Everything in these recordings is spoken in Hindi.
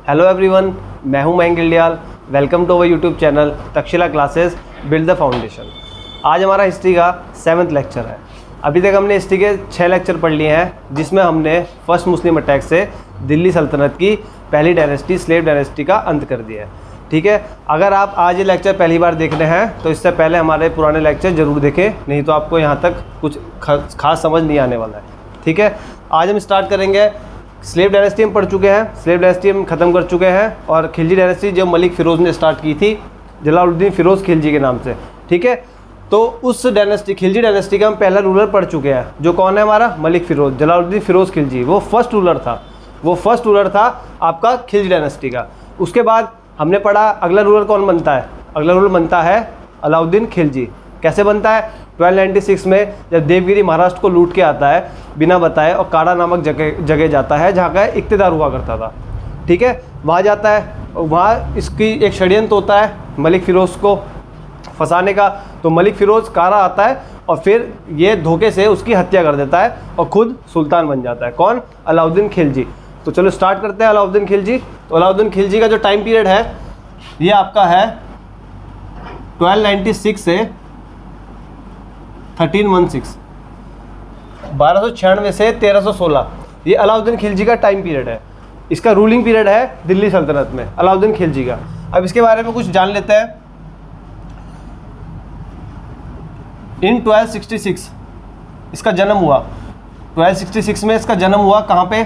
हेलो एवरीवन, मैं हूं Mayank Gildiyal. Welcome to our YouTube channel Takshashila classes build the foundation. आज हमारा हिस्ट्री का 7th लेक्चर है। अभी तक हमने हिस्ट्री के 6 लेक्चर पढ़ लिए हैं, जिसमें हमने फर्स्ट मुस्लिम अटैक से दिल्ली सल्तनत की पहली डायनेस्टी स्लेव डायनेस्टी का अंत कर दिया है। ठीक है, अगर आप आज ये लेक्चर पहली बार देख रहे हैं तो इससे पहले हमारे पुराने लेक्चर ज़रूर देखें, नहीं तो आपको यहाँ तक कुछ खास समझ नहीं आने वाला है। ठीक है, आज हम स्टार्ट करेंगे। स्लेव डायनेस्टी हम पढ़ चुके हैं, स्लेव डायनेस्टी हम ख़त्म कर चुके हैं, और खिलजी डायनेस्टी जो मलिक फ़िरोज़ ने स्टार्ट की थी जलालुद्दीन फ़िरोज़ खिलजी के नाम से। ठीक है, तो उस डायनेस्टी खिलजी डायनेस्टी का हम पहला रूलर पढ़ चुके हैं, जो कौन है हमारा मलिक फ़िरोज़, जलालुद्दीन फ़िरोज़ खिलजी। वो फर्स्ट रूलर था आपका खिलजी डायनेस्टी का। उसके बाद हमने पढ़ा अगला रूलर कौन बनता है। अगला रूलर बनता है अलाउद्दीन खिलजी। कैसे बनता है? 1296 में जब देवगिरी महाराष्ट्र को लूट के आता है बिना बताए, और काड़ा नामक जगह जाता है जहाँ का इक्तेदार हुआ करता था। ठीक है, वहाँ जाता है, वहाँ इसकी एक षड्यंत्र होता है मलिक फ़िरोज़ को फंसाने का। तो मलिक फ़िरोज़ कारा आता है और फिर ये धोखे से उसकी हत्या कर देता है और ख़ुद सुल्तान बन जाता है। कौन? अलाउद्दीन खिलजी। तो चलो स्टार्ट करते हैं अलाउद्दीन खिलजी। तो अलाउद्दीन खिलजी का जो टाइम पीरियड है ये आपका है 1296 से 1316, 1296 से 1316। ये अलाउद्दीन खिलजी का टाइम पीरियड है। इसका रूलिंग पीरियड है दिल्ली सल्तनत में अलाउद्दीन खिलजी का। अब इसके बारे में कुछ जान लेते हैं। इन 1266 इसका जन्म हुआ। 1266 में इसका जन्म हुआ। कहाँ पे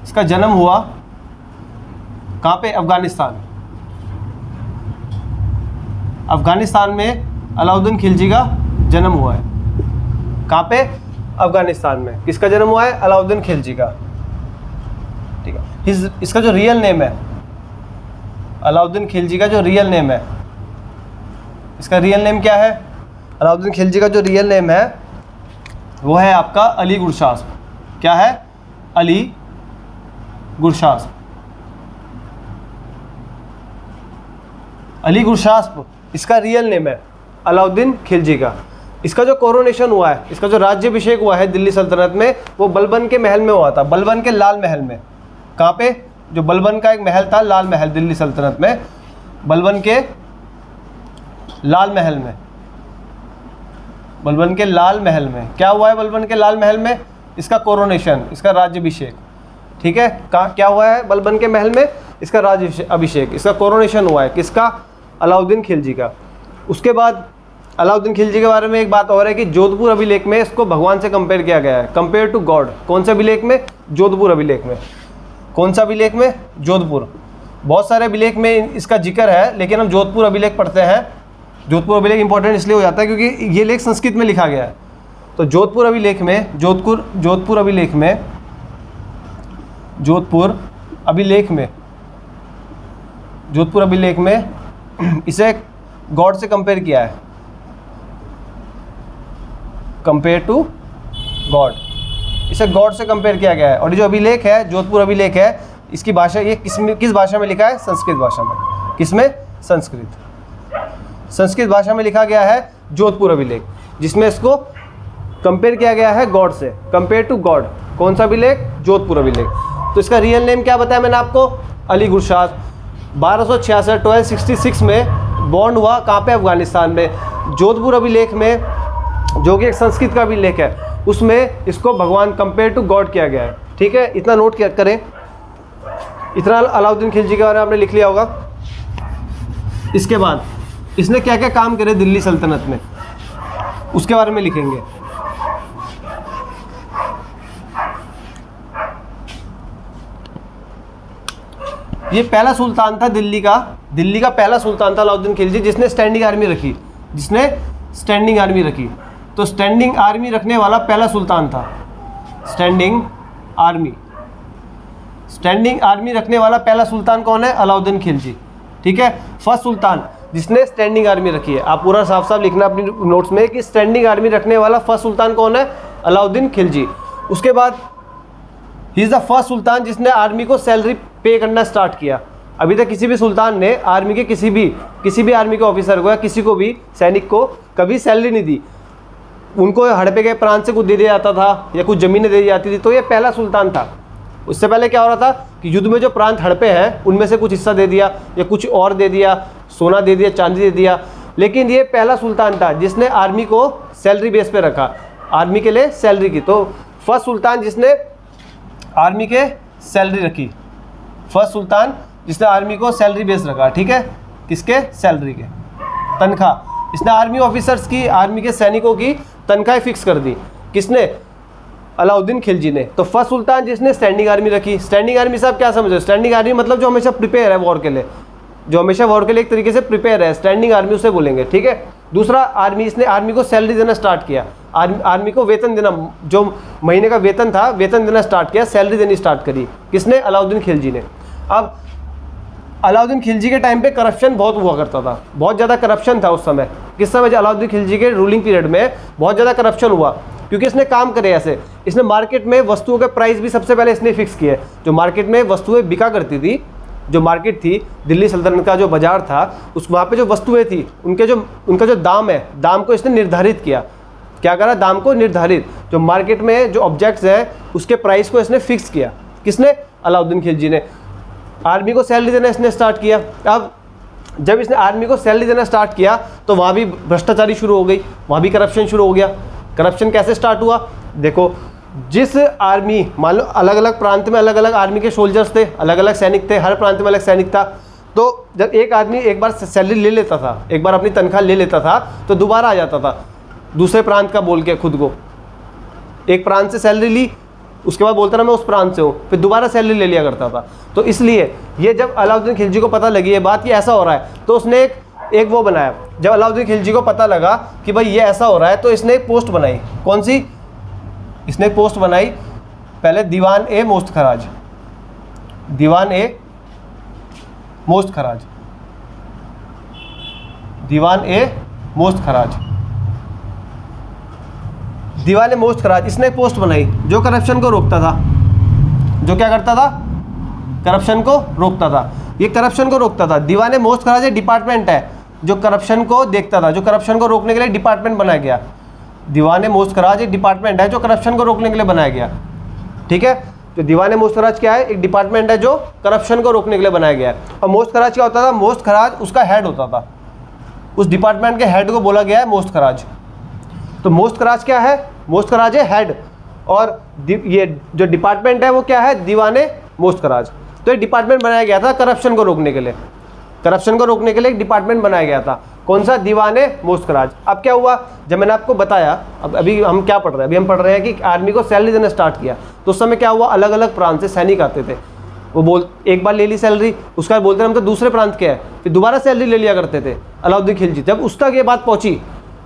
इसका जन्म हुआ? कहाँ पे? अफगानिस्तान में अलाउद्दीन खिलजी का जन्म हुआ है। कहाँ पे? अफगानिस्तान में। किसका जन्म हुआ है? अलाउद्दीन खिलजी का। ठीक है, इसका जो रियल नेम है, अलाउद्दीन खिलजी का जो रियल नेम है, इसका रियल नेम क्या है? अलाउद्दीन खिलजी का जो रियल नेम है वो है आपका अली गुरशास्प। क्या है? अली गुरशास्प। अली गुरशास्प इसका रियल नेम है अलाउद्दीन खिलजी का। इसका जो कोरोनेशन हुआ है, इसका जो राज्याभिषेक हुआ है दिल्ली सल्तनत में, वो बलबन के महल में हुआ था। बलबन के लाल महल में। कहाँ पे? जो बलबन का एक महल था, लाल महल, दिल्ली सल्तनत में बलबन के लाल महल में। बलबन के लाल महल में क्या हुआ है? बलबन के लाल महल में इसका कोरोनेशन, इसका राज्याभिषेक। ठीक है, क्या हुआ है बलबन के महल में? इसका राज्याभिषेक, इसका कोरोनेशन हुआ है। किसका? अलाउद्दीन खिलजी का। उसके बाद अलाउद्दीन खिलजी के बारे में एक बात और है कि जोधपुर अभिलेख में इसको भगवान से कंपेयर किया गया है, कंपेयर टू गॉड। कौन से अभिलेख में? जोधपुर अभिलेख में। कौन सा अभिलेख में? जोधपुर। बहुत सारे अभिलेख में इसका जिक्र है, लेकिन हम जोधपुर अभिलेख पढ़ते हैं। जोधपुर अभिलेख इंपॉर्टेंट इसलिए हो जाता है क्योंकि ये लेख संस्कृत में लिखा गया है। तो जोधपुर अभिलेख में जोधपुर अभिलेख में इसे गॉड से कंपेयर किया है, कंपेयर टू गॉड। इसे गॉड से कंपेयर किया गया है। और ये जो अभिलेख है, जोधपुर अभिलेख है, इसकी भाषा ये किस भाषा में लिखा है? संस्कृत भाषा में। किसमें? संस्कृत भाषा में लिखा गया है जोधपुर अभिलेख, जिसमें इसको कंपेयर किया गया है गॉड से, कंपेयर टू गॉड। कौन सा अभिलेख? जोधपुर अभिलेख। तो इसका रियल नेम क्या बताया मैंने आपको? अली गुरशास्प। 1266 में बॉर्न हुआ। कहाँ पे? अफगानिस्तान में। जोधपुर अभिलेख में, जो कि एक संस्कृत का अभिलेख है, उसमें इसको भगवान कंपेयर टू गॉड किया गया है। ठीक है, इतना नोट करें। इतना अलाउद्दीन खिलजी के बारे में आपने लिख लिया होगा। इसके बाद इसने क्या क्या काम करे दिल्ली सल्तनत में, उसके बारे में लिखेंगे। ये पहला सुल्तान था दिल्ली का पहला सुल्तान था अलाउद्दीन खिलजी, जिसने स्टैंडिंग आर्मी रखी। तो स्टैंडिंग आर्मी रखने वाला पहला सुल्तान था। स्टैंडिंग आर्मी रखने वाला पहला सुल्तान कौन है? अलाउद्दीन खिलजी। ठीक है, फर्स्ट सुल्तान जिसने स्टैंडिंग आर्मी रखी है। आप पूरा साफ साफ लिखना अपनी नोट्स में कि स्टैंडिंग आर्मी रखने वाला फर्स्ट सुल्तान कौन है? अलाउद्दीन खिलजी। उसके बाद he is the first sultan जिसने आर्मी को सैलरी पे करना स्टार्ट किया। अभी तक किसी भी सुल्तान ने आर्मी के किसी भी आर्मी के ऑफिसर को या किसी को भी सैनिक को कभी सैलरी नहीं दी। उनको हड़पे गए प्रांत से कुछ दे दिया जाता था या कुछ ज़मीनें दे दी जाती थी। तो ये पहला सुल्तान था। उससे पहले क्या हो रहा था कि युद्ध में जो प्रांत हड़पे हैं उनमें से कुछ हिस्सा दे दिया या कुछ और दे दिया, सोना दे दिया, चांदी दे दिया। लेकिन ये पहला सुल्तान था जिसने आर्मी को सैलरी बेस पे रखा, आर्मी के लिए सैलरी की। तो फर्स्ट सुल्तान जिसने आर्मी के सैलरी रखी, फर्स्ट सुल्तान जिसने आर्मी को सैलरी बेस रखा, ठीक है, किसके, सैलरी के, तनख्वाह। इसने आर्मी ऑफिसर्स की, आर्मी के सैनिकों की तनख्वाहें फिक्स कर दी। किसने, अलाउद्दीन खिलजी ने। तो फर्स्ट सुल्तान जिसने स्टैंडिंग आर्मी रखी। स्टैंडिंग आर्मी से आप क्या समझो, स्टैंडिंग आर्मी मतलब जो हमेशा प्रिपेयर है वॉर के लिए, जो हमेशा वॉर के लिए एक तरीके से प्रिपेयर है, स्टैंडिंग आर्मी उसे बोलेंगे, ठीक है। दूसरा, आर्मी, इसने आर्मी को सैलरी देना स्टार्ट किया, आर्मी को वेतन देना, जो महीने का वेतन था वेतन देना स्टार्ट किया, सैलरी देनी स्टार्ट करी। किसने, अलाउद्दीन खिलजी ने। अब अलाउद्दीन खिलजी के टाइम पे करप्शन बहुत हुआ करता था, बहुत ज़्यादा करप्शन था उस समय। किस समय, अलाउद्दीन खिलजी के रूलिंग पीरियड में बहुत ज़्यादा करप्शन हुआ, क्योंकि इसने काम करे ऐसे, इसने मार्केट में वस्तुओं के प्राइस भी सबसे पहले इसने फिक्स किए। जो मार्केट में वस्तुएं बिका करती थी, जो मार्केट थी, दिल्ली सल्तनत का जो बाजार था, उस वहाँ पे जो वस्तुएं थी उनका जो दाम है, दाम को इसने निर्धारित किया। क्या करा, दाम को निर्धारित, जो मार्केट में जो ऑब्जेक्ट्स हैं उसके प्राइस को इसने फिक्स किया। किसने, अलाउद्दीन खिलजी ने। आर्मी को सैलरी देना इसने स्टार्ट किया। अब जब इसने आर्मी को सैलरी देना स्टार्ट किया तो वहाँ भी भ्रष्टाचारी शुरू हो गई, वहाँ भी करप्शन शुरू हो गया। करप्शन कैसे स्टार्ट हुआ, देखो, जिस आर्मी, मान लो अलग अलग प्रांत में अलग अलग आर्मी के सोल्जर्स थे, अलग अलग सैनिक थे, हर प्रांत में अलग सैनिक था। तो जब एक आदमी एक बार सैलरी ले लेता था, एक बार अपनी तनख्वाह ले लेता था, तो दोबारा आ जाता था दूसरे प्रांत का बोल के खुद को। एक प्रांत से सैलरी ली, उसके बाद बोलता था मैं उस प्रांत से हूँ, फिर दोबारा सैलरी ले लिया करता था। तो इसलिए ये जब अलाउद्दीन खिलजी को पता लगी ये बात, ये ऐसा हो रहा है, तो उसने एक वो बनाया। जब अलाउद्दीन खिलजी को पता लगा कि भाई ये ऐसा हो रहा है, तो इसने एक पोस्ट बनाई। कौन सी, इसने एक पोस्ट बनाई पहले, दीवान ए मोस्त खराज, दीवान ए मोस्त खराज, दीवान ए मोस्त खराज, दीवान ए मोस्त खराज। इसने एक पोस्ट बनाई जो करप्शन को रोकता था। जो क्या करता था, करप्शन को रोकता था। ये करप्शन को रोकता था। दीवान ए मोस्त खराज एक डिपार्टमेंट है जो करप्शन को देखता था, जो करप्शन को रोकने के लिए डिपार्टमेंट बनाया गया। दीवान ए मोस्त खराज एक डिपार्टमेंट है जो करप्शन को रोकने के लिए बनाया गया, ठीक है। तो दीवान ए मोस्त खराज क्या है, एक डिपार्टमेंट है जो करप्शन को रोकने के लिए बनाया गया है। और मोस्त खराज क्या होता था, मोस्त खराज उसका हेड होता था, उस डिपार्टमेंट के हेड को बोला गया है मोस्त खराज। तो मोस्त खराज क्या है, मोस्त खराज है हेड, और ये जो डिपार्टमेंट है वो क्या है, दीवान ए मोस्त खराज। तो एक डिपार्टमेंट बनाया गया था करप्शन को रोकने के लिए, करप्शन को रोकने के लिए एक डिपार्टमेंट बनाया गया था। कौन सा, दीवान ए मोस्त खराज। अब क्या हुआ, जब मैंने आपको बताया, अब अभी हम क्या पढ़ रहे हैं, अभी हम पढ़ रहे हैं कि आर्मी को सैलरी देना स्टार्ट किया। तो उस समय क्या हुआ, अलग अलग प्रांत से सैनिक आते थे, वो एक बार ले ली सैलरी, उसका बोलते हम तो दूसरे प्रांत के हैं, फिर दोबारा सैलरी ले लिया करते थे। अलाउद्दीन खिलजी, जब उस तक ये बात पहुंची,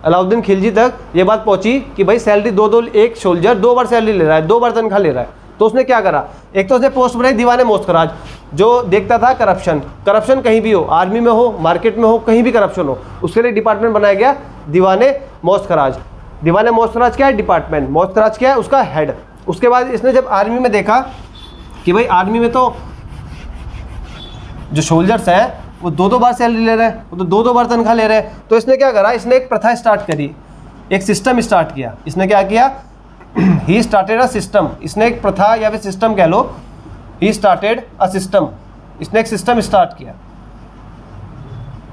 अलाउद्दीन खिलजी तक ये बात पहुंची कि भाई सैलरी एक सोल्जर 2 बार सैलरी ले रहा है, 2 बार तनख्वाह ले रहा है। तो उसने क्या करा, एक तो उसने पोस्ट बनाई दीवान ए मोस्त खराज, जो देखता था करप्शन, करप्शन कहीं भी हो, आर्मी में हो, मार्केट में हो, कहीं भी करप्शन हो, उसके लिए डिपार्टमेंट बनाया गया दीवान ए मोस्त खराज। दीवान ए मोस्त खराज क्या है, डिपार्टमेंट। मोस्त खराज क्या है, उसका हेड। उसके बाद इसने जब आर्मी में देखा कि भाई आर्मी में तो जो सोल्जर्स हैं वो 2-2 बार सैलरी ले रहे हैं, वो तो 2-2 बार तनख्वाह ले रहे हैं। तो इसने क्या करा, इसने एक प्रथा स्टार्ट करी, एक सिस्टम स्टार्ट किया। इसने क्या किया, ही स्टार्टेड अ सिस्टम। इसने एक प्रथा या फिर सिस्टम कह लो, ही स्टार्टेड अ सिस्टम। इसने एक सिस्टम स्टार्ट किया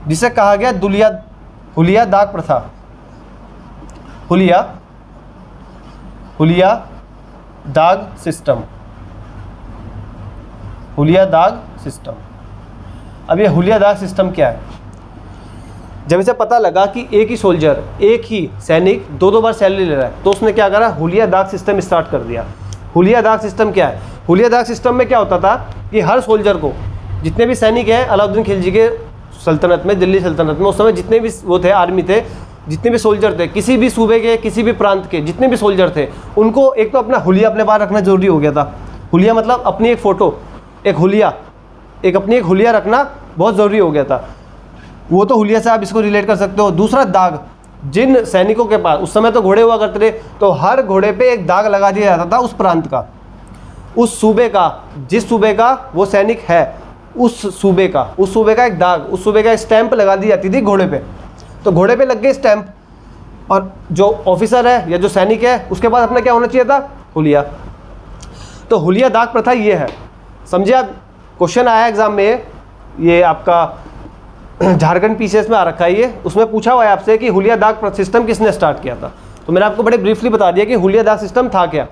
जिसे कहा गया हुलिया दाग प्रथा। हुलिया दाग सिस्टम, हुलिया दाग सिस्टम। अब ये हुलिया दाग सिस्टम क्या है, जब इसे पता लगा कि एक ही सोल्जर, एक ही सैनिक 2-2 बार सैलरी ले रहा है, तो उसने क्या करा, हुलिया दाग सिस्टम स्टार्ट कर दिया। हुलिया दाग सिस्टम क्या है, हुलिया दाग सिस्टम में क्या होता था कि हर सोल्जर को, जितने भी सैनिक हैं अलाउद्दीन खिलजी के सल्तनत में, दिल्ली सल्तनत में उस समय जितने भी वो थे, आर्मी थे, जितने भी सोल्जर थे, किसी भी सूबे के, किसी भी प्रांत के जितने भी सोल्जर थे, उनको एक तो अपना हुलिया अपने पास रखना जरूरी हो गया था। हुलिया मतलब अपनी एक फ़ोटो, एक हुलिया, अपनी एक हुलिया रखना बहुत ज़रूरी हो गया था। वो तो हुलिया से आप इसको रिलेट कर सकते हो। दूसरा दाग, जिन सैनिकों के पास उस समय तो घोड़े हुआ करते थे, तो हर घोड़े पे एक दाग लगा दिया जाता था उस प्रांत का, उस सूबे का, जिस सूबे का वो सैनिक है, उस सूबे का एक दाग, उस सूबे का स्टैंप लगा दी जाती थी घोड़े पे। तो घोड़े पे लग गए स्टैंप, और जो ऑफिसर है या जो सैनिक है उसके पास अपना क्या होना चाहिए था, हुलिया। तो हुलिया दाग प्रथा ये है, समझे आप। क्वेश्चन आया एग्जाम में, ये आपका झारखंड पीसीएस में आ रखा है ये, उसमें पूछा हुआ है आपसे कि हुलिया दाग सिस्टम किसने स्टार्ट किया था। तो मैंने आपको बड़े ब्रीफली बता दिया कि हुलिया दाग सिस्टम था क्या।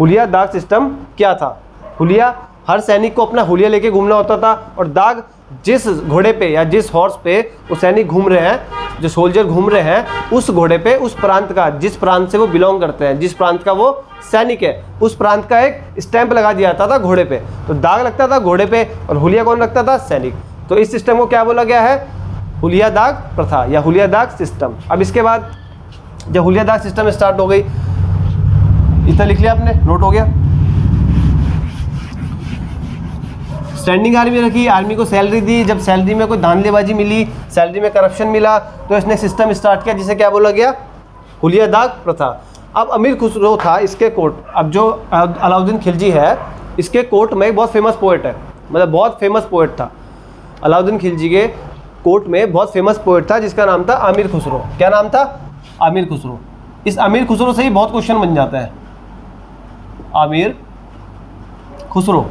हुलिया दाग सिस्टम क्या था? हुलिया, हर सैनिक को अपना हुलिया लेके घूमना होता था, और दाग जिस घोड़े पे या जिस हॉर्स पे वो सैनिक घूम रहे हैं, जो सोल्जर घूम रहे हैं, उस घोड़े पे उस प्रांत का, जिस प्रांत से वो बिलोंग करते हैं, जिस प्रांत का वो सैनिक है, उस प्रांत का एक स्टैंप लगा दिया जाता था घोड़े पे। तो दाग लगता था घोड़े पे और हुलिया कौन लगता था? सैनिक। तो इस सिस्टम को क्या बोला गया है? हुलिया दाग प्रथा या हुलिया दाग सिस्टम। अब इसके बाद जब हुलिया दाग सिस्टम स्टार्ट हो गई, इतना लिख लिया आपने, नोट हो गया। स्टैंडिंग आर्मी रखी, आर्मी को सैलरी दी, जब सैलरी में कोई धांधलीबाजी मिली, सैलरी में करप्शन मिला, तो इसने सिस्टम स्टार्ट किया जिसे क्या बोला गया? हुलिया दाग प्रथा। अब अमीर खुसरो था, इसके कोर्ट, अब जो अलाउद्दीन खिलजी है, इसके कोर्ट में एक बहुत फेमस पोएट है, मतलब बहुत फेमस पोएट था। अलाउद्दीन खिलजी के कोर्ट में बहुत फेमस पोएट था जिसका नाम था आमिर खुसरो। क्या नाम था? आमिर खुसरो। इस आमिर खुसरो से ही बहुत क्वेश्चन बन जाता है। आमिर खुसरो,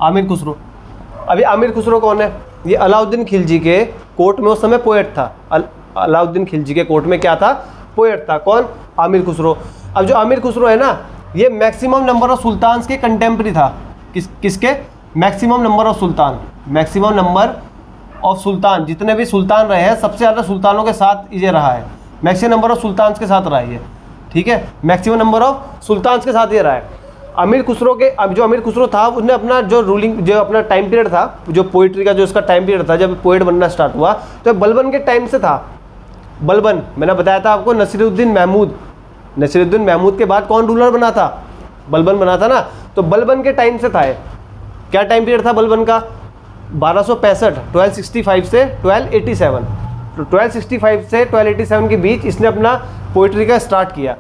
आमिर खुसरो। अभी आमिर खुसरो कौन है? ये अलाउद्दीन खिलजी के कोर्ट में उस समय पोएट था। अलाउद्दीन खिलजी के कोर्ट में क्या था? पोएट था। कौन? आमिर खुसरो। अब जो आमिर खुसरो है ना, ये मैक्सिमम नंबर ऑफ सुल्तान के कंटेम्प्रेरी था। किसके? मैक्सिमम नंबर ऑफ सुल्तान, मैक्सिमम नंबर ऑफ सुल्तान, जितने भी सुल्तान रहे हैं सबसे ज़्यादा सुल्तानों के साथ ये रहा है, मैक्सिमम नंबर ऑफ सुल्तान के साथ रहा है ये, ठीक है, मैक्सिमम नंबर ऑफ सुल्तान के साथ ये रहा है। आमिर खुसरो के, अब जो आमिर खुसरो था उसने अपना जो रूलिंग, जो अपना टाइम पीरियड था, जो पोइट्री का जो इसका टाइम पीरियड था, जब पोइट बनना स्टार्ट हुआ तो बलबन के टाइम से था। बलबन, मैंने बताया था आपको, नसीरुद्दीन महमूद, नसीरुद्दीन महमूद के बाद कौन रूलर बना था? बलबन बना था ना। तो बलबन के टाइम से था ये। क्या टाइम पीरियड था बलबन का? 1265, 1265 से 1287। तो 1265 से 1287 के बीच इसने अपना पोइट्री का स्टार्ट किया।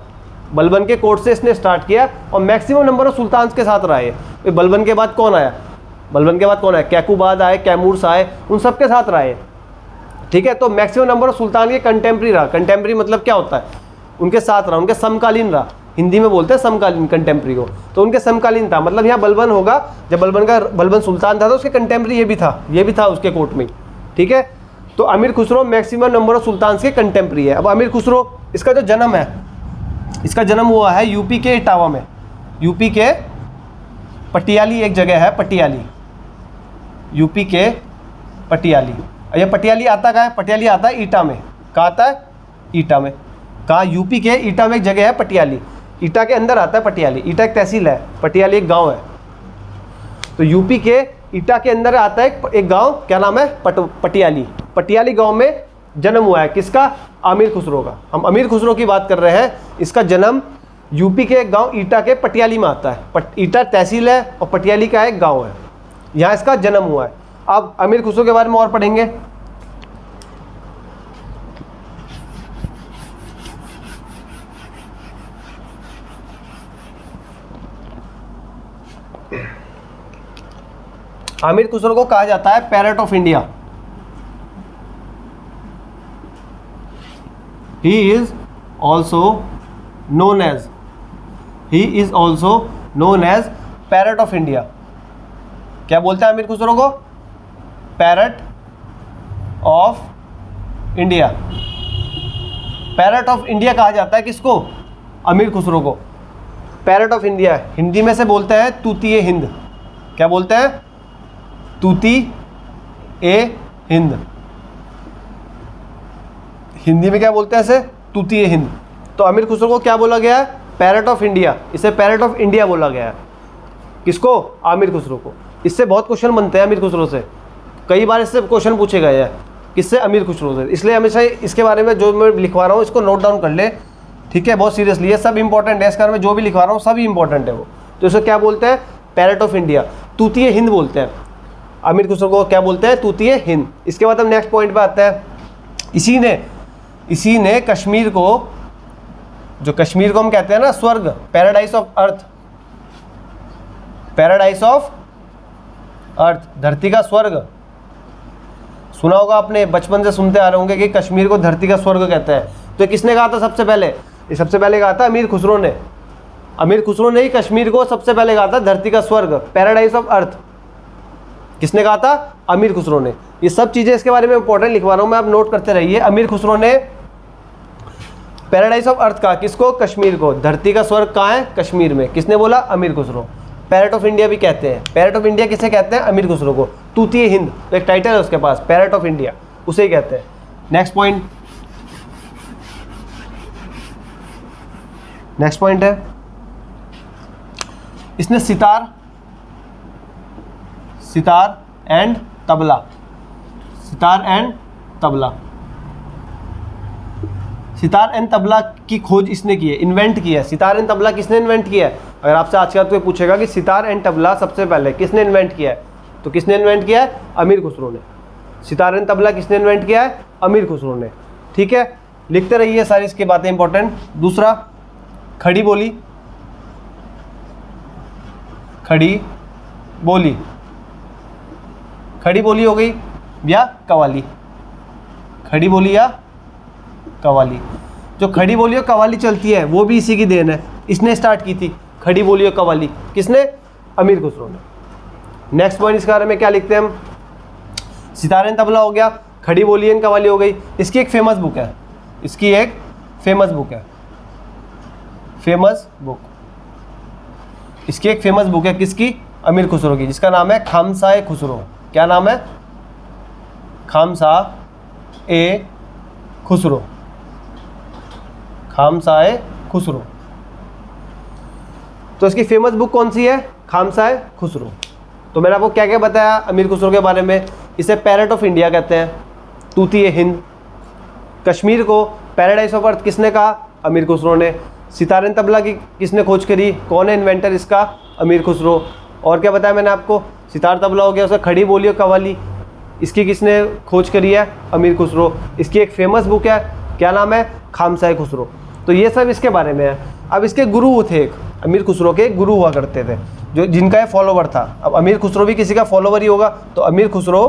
बलबन के कोर्ट से इसने स्टार्ट किया और मैक्सिमम नंबर ऑफ सुल्तान के साथ रहा है। बलबन के बाद कौन आया? बलबन के बाद कौन आया? कैकुबाद आए, कैमूर्स आए, उन सब के साथ रहा है, ठीक है। तो मैक्सिमम नंबर ऑफ सुल्तान के कंटेम्प्रेरी रहा। कंटेम्प्रेरी मतलब क्या होता है? उनके साथ रहा, उनके समकालीन रहा। हिंदी में बोलते हैं समकालीन कंटेम्प्रेरी को, तो उनके समकालीन था। मतलब यहाँ बलबन होगा, जब बलबन सुल्तान था तो उसके कंटेम्प्रेरी ये भी था उसके कोर्ट में, ठीक है। तो अमीर खुसरो मैक्सिमम नंबर ऑफ सुल्तान के कंटेम्प्रेरी है। अब अमीर खुसरो, इसका जो जन्म है, इसका जन्म हुआ है यूपी के इटावा में। यूपी के पटियाली एक जगह है, पटियाली, यूपी के पटियाली। ये पटियाली आता कहाँ है? पटियाली आता है ईटा में। कहाँ आता है? ईटा में। कहाँ? यूपी के ईटा में एक जगह है पटियाली। ईटा के अंदर आता है पटियाली। ईटा एक तहसील है, पटियाली एक गांव है। तो यूपी के ईटा के अंदर आता है एक गांव, क्या नाम है? पटियाली। पटियाली गांव में जन्म हुआ है किसका? आमिर खुसरो का। हम अमीर खुसरो की बात कर रहे हैं। इसका जन्म यूपी के एक गांव ईटा के पटियाली में आता है। ईटा तहसील है और पटियाली का एक गांव है, यहाँ इसका जन्म हुआ है। अब अमीर खुसरो के बारे में और पढ़ेंगे। आमिर खुसरो को कहा जाता है parrot of India. He is also known as parrot of India. क्या बोलते हैं आमिर खुसरो को? Parrot of India. Parrot of India कहा जाता है किसको? आमिर खुसरो को। पैरेट ऑफ इंडिया हिंदी में से बोलते हैं तूतीए हिंद। क्या बोलते हैं? तूती ए हिंद। हिंदी में क्या बोलते हैं इसे? तूती ए हिंद। तो आमिर खुसरो को क्या बोला गया है? Parrot of India. इसे पैरेट ऑफ इंडिया बोला गया है। किसको? आमिर खुसरो को। इससे बहुत क्वेश्चन बनते हैं आमिर खुसरो से, कई बार इससे क्वेश्चन पूछे गए हैं। किससे? आमिर खुसरो से। इसलिए हमेशा इसके बारे में जो मैं लिखवा रहा हूँ इसको नोट डाउन कर ले, ठीक है, बहुत सीरियसली। ये सब इंपॉर्टेंट है, इस कारण में जो भी लिखवा रहा हूँ सभी इंपॉर्टेंट है वो। तो इसे क्या बोलते हैं? Parrot of India. तूतीए हिंद बोलते हैं। आमिर खुसरो को क्या बोलते हैं? तूतीए हिंद। इसके बाद हम नेक्स्ट पॉइंट पे आते हैं। इसी ने कश्मीर को, जो कश्मीर को हम कहते हैं ना स्वर्ग, paradise of earth, paradise of earth, धरती का स्वर्ग। सुना होगा आपने, बचपन से सुनते आ रहे होंगे कि कश्मीर को धरती का स्वर्ग कहते हैं। तो किसने कहा था सबसे पहले? ये सबसे पहले कहा था अमीर खुसरो ने। अमीर खुसरो ने ही कश्मीर को सबसे पहले कहा था धरती का स्वर्ग, पैराडाइज ऑफ अर्थ। किसने कहा था? अमीर खुसरो ने। ये सब चीज़ें इसके बारे में इंपॉर्टेंट लिखवा रहा हूँ मैं, आप नोट करते रहिए। अमीर खुसरो ने पैराडाइज ऑफ अर्थ कहा किसको? कश्मीर को। धरती का स्वर्ग कहाँ है? कश्मीर में। किसने बोला? अमीर खुसरो। पैरेट ऑफ इंडिया भी कहते हैं। पैरेट ऑफ इंडिया किसे कहते हैं? अमीर खुसरो को। तूतीय हिंद तो एक टाइटल है उसके पास, पैरेट ऑफ इंडिया, उसे ही कहते हैं। नेक्स्ट पॉइंट, नेक्स्ट पॉइंट है इसने sitar and tabla, sitar and tabla, sitar and tabla की खोज इसने की है, इन्वेंट किया है। सितार एंड तबला किसने इन्वेंट किया है? अगर आपसे आज का कोई पूछेगा कि सितार एंड तबला सबसे पहले किसने इन्वेंट किया है, तो किसने इन्वेंट किया है? अमीर खुसरो ने। सितार एंड तबला किसने इन्वेंट किया है? अमीर खुसरो ने। ठीक है, लिखते रहिए सारी इसकी बातें इंपॉर्टेंट। दूसरा, खड़ी बोली, खड़ी बोली, खड़ी बोली हो गई या कवाली, खड़ी बोली या कवाली। जो खड़ी बोली और कवाली चलती है वो भी इसी की देन है, इसने स्टार्ट की थी खड़ी बोली और कवाली। किसने? अमीर खुसरो ने। नेक्स्ट पॉइंट इसके बारे में क्या लिखते हैं हम? सितार एंड तबला हो गया, खड़ी बोली एंड कवाली हो गई। इसकी एक फेमस बुक है, इसकी एक फेमस बुक है, फेमस बुक, इसकी एक फेमस बुक है किसकी? अमीर खुसरो की, जिसका नाम है खामसाए खुसरो। क्या नाम है? खामसाए खुसरो, खामसाए खुसरो। तो इसकी फेमस बुक कौन सी है? खामसाए खुसरो। तो मैंने आपको क्या क्या बताया अमीर खुसरो के बारे में? इसे पैरेट ऑफ इंडिया कहते हैं, तूतीय हिंद। कश्मीर को पैराडाइज ऑफ अर्थ किसने कहा? अमीर खुसरो ने। सितार एंड तबला की किसने खोज करी? कौन है इन्वेंटर इसका? अमीर खुसरो। और क्या बताया मैंने आपको? सितार तबला हो गया, उसका खड़ी बोली और कवाली, इसकी किसने खोज करी है? अमीर खुसरो। इसकी एक फेमस बुक है, क्या नाम है? खामसाए खुसरो। तो ये सब इसके बारे में है। अब इसके गुरु थे, एक अमीर खुसरो के गुरु हुआ करते थे, जो जिनका ये फॉलोवर था। अब अमीर खुसरो भी किसी का फॉलोवर ही होगा, तो अमीर खुसरो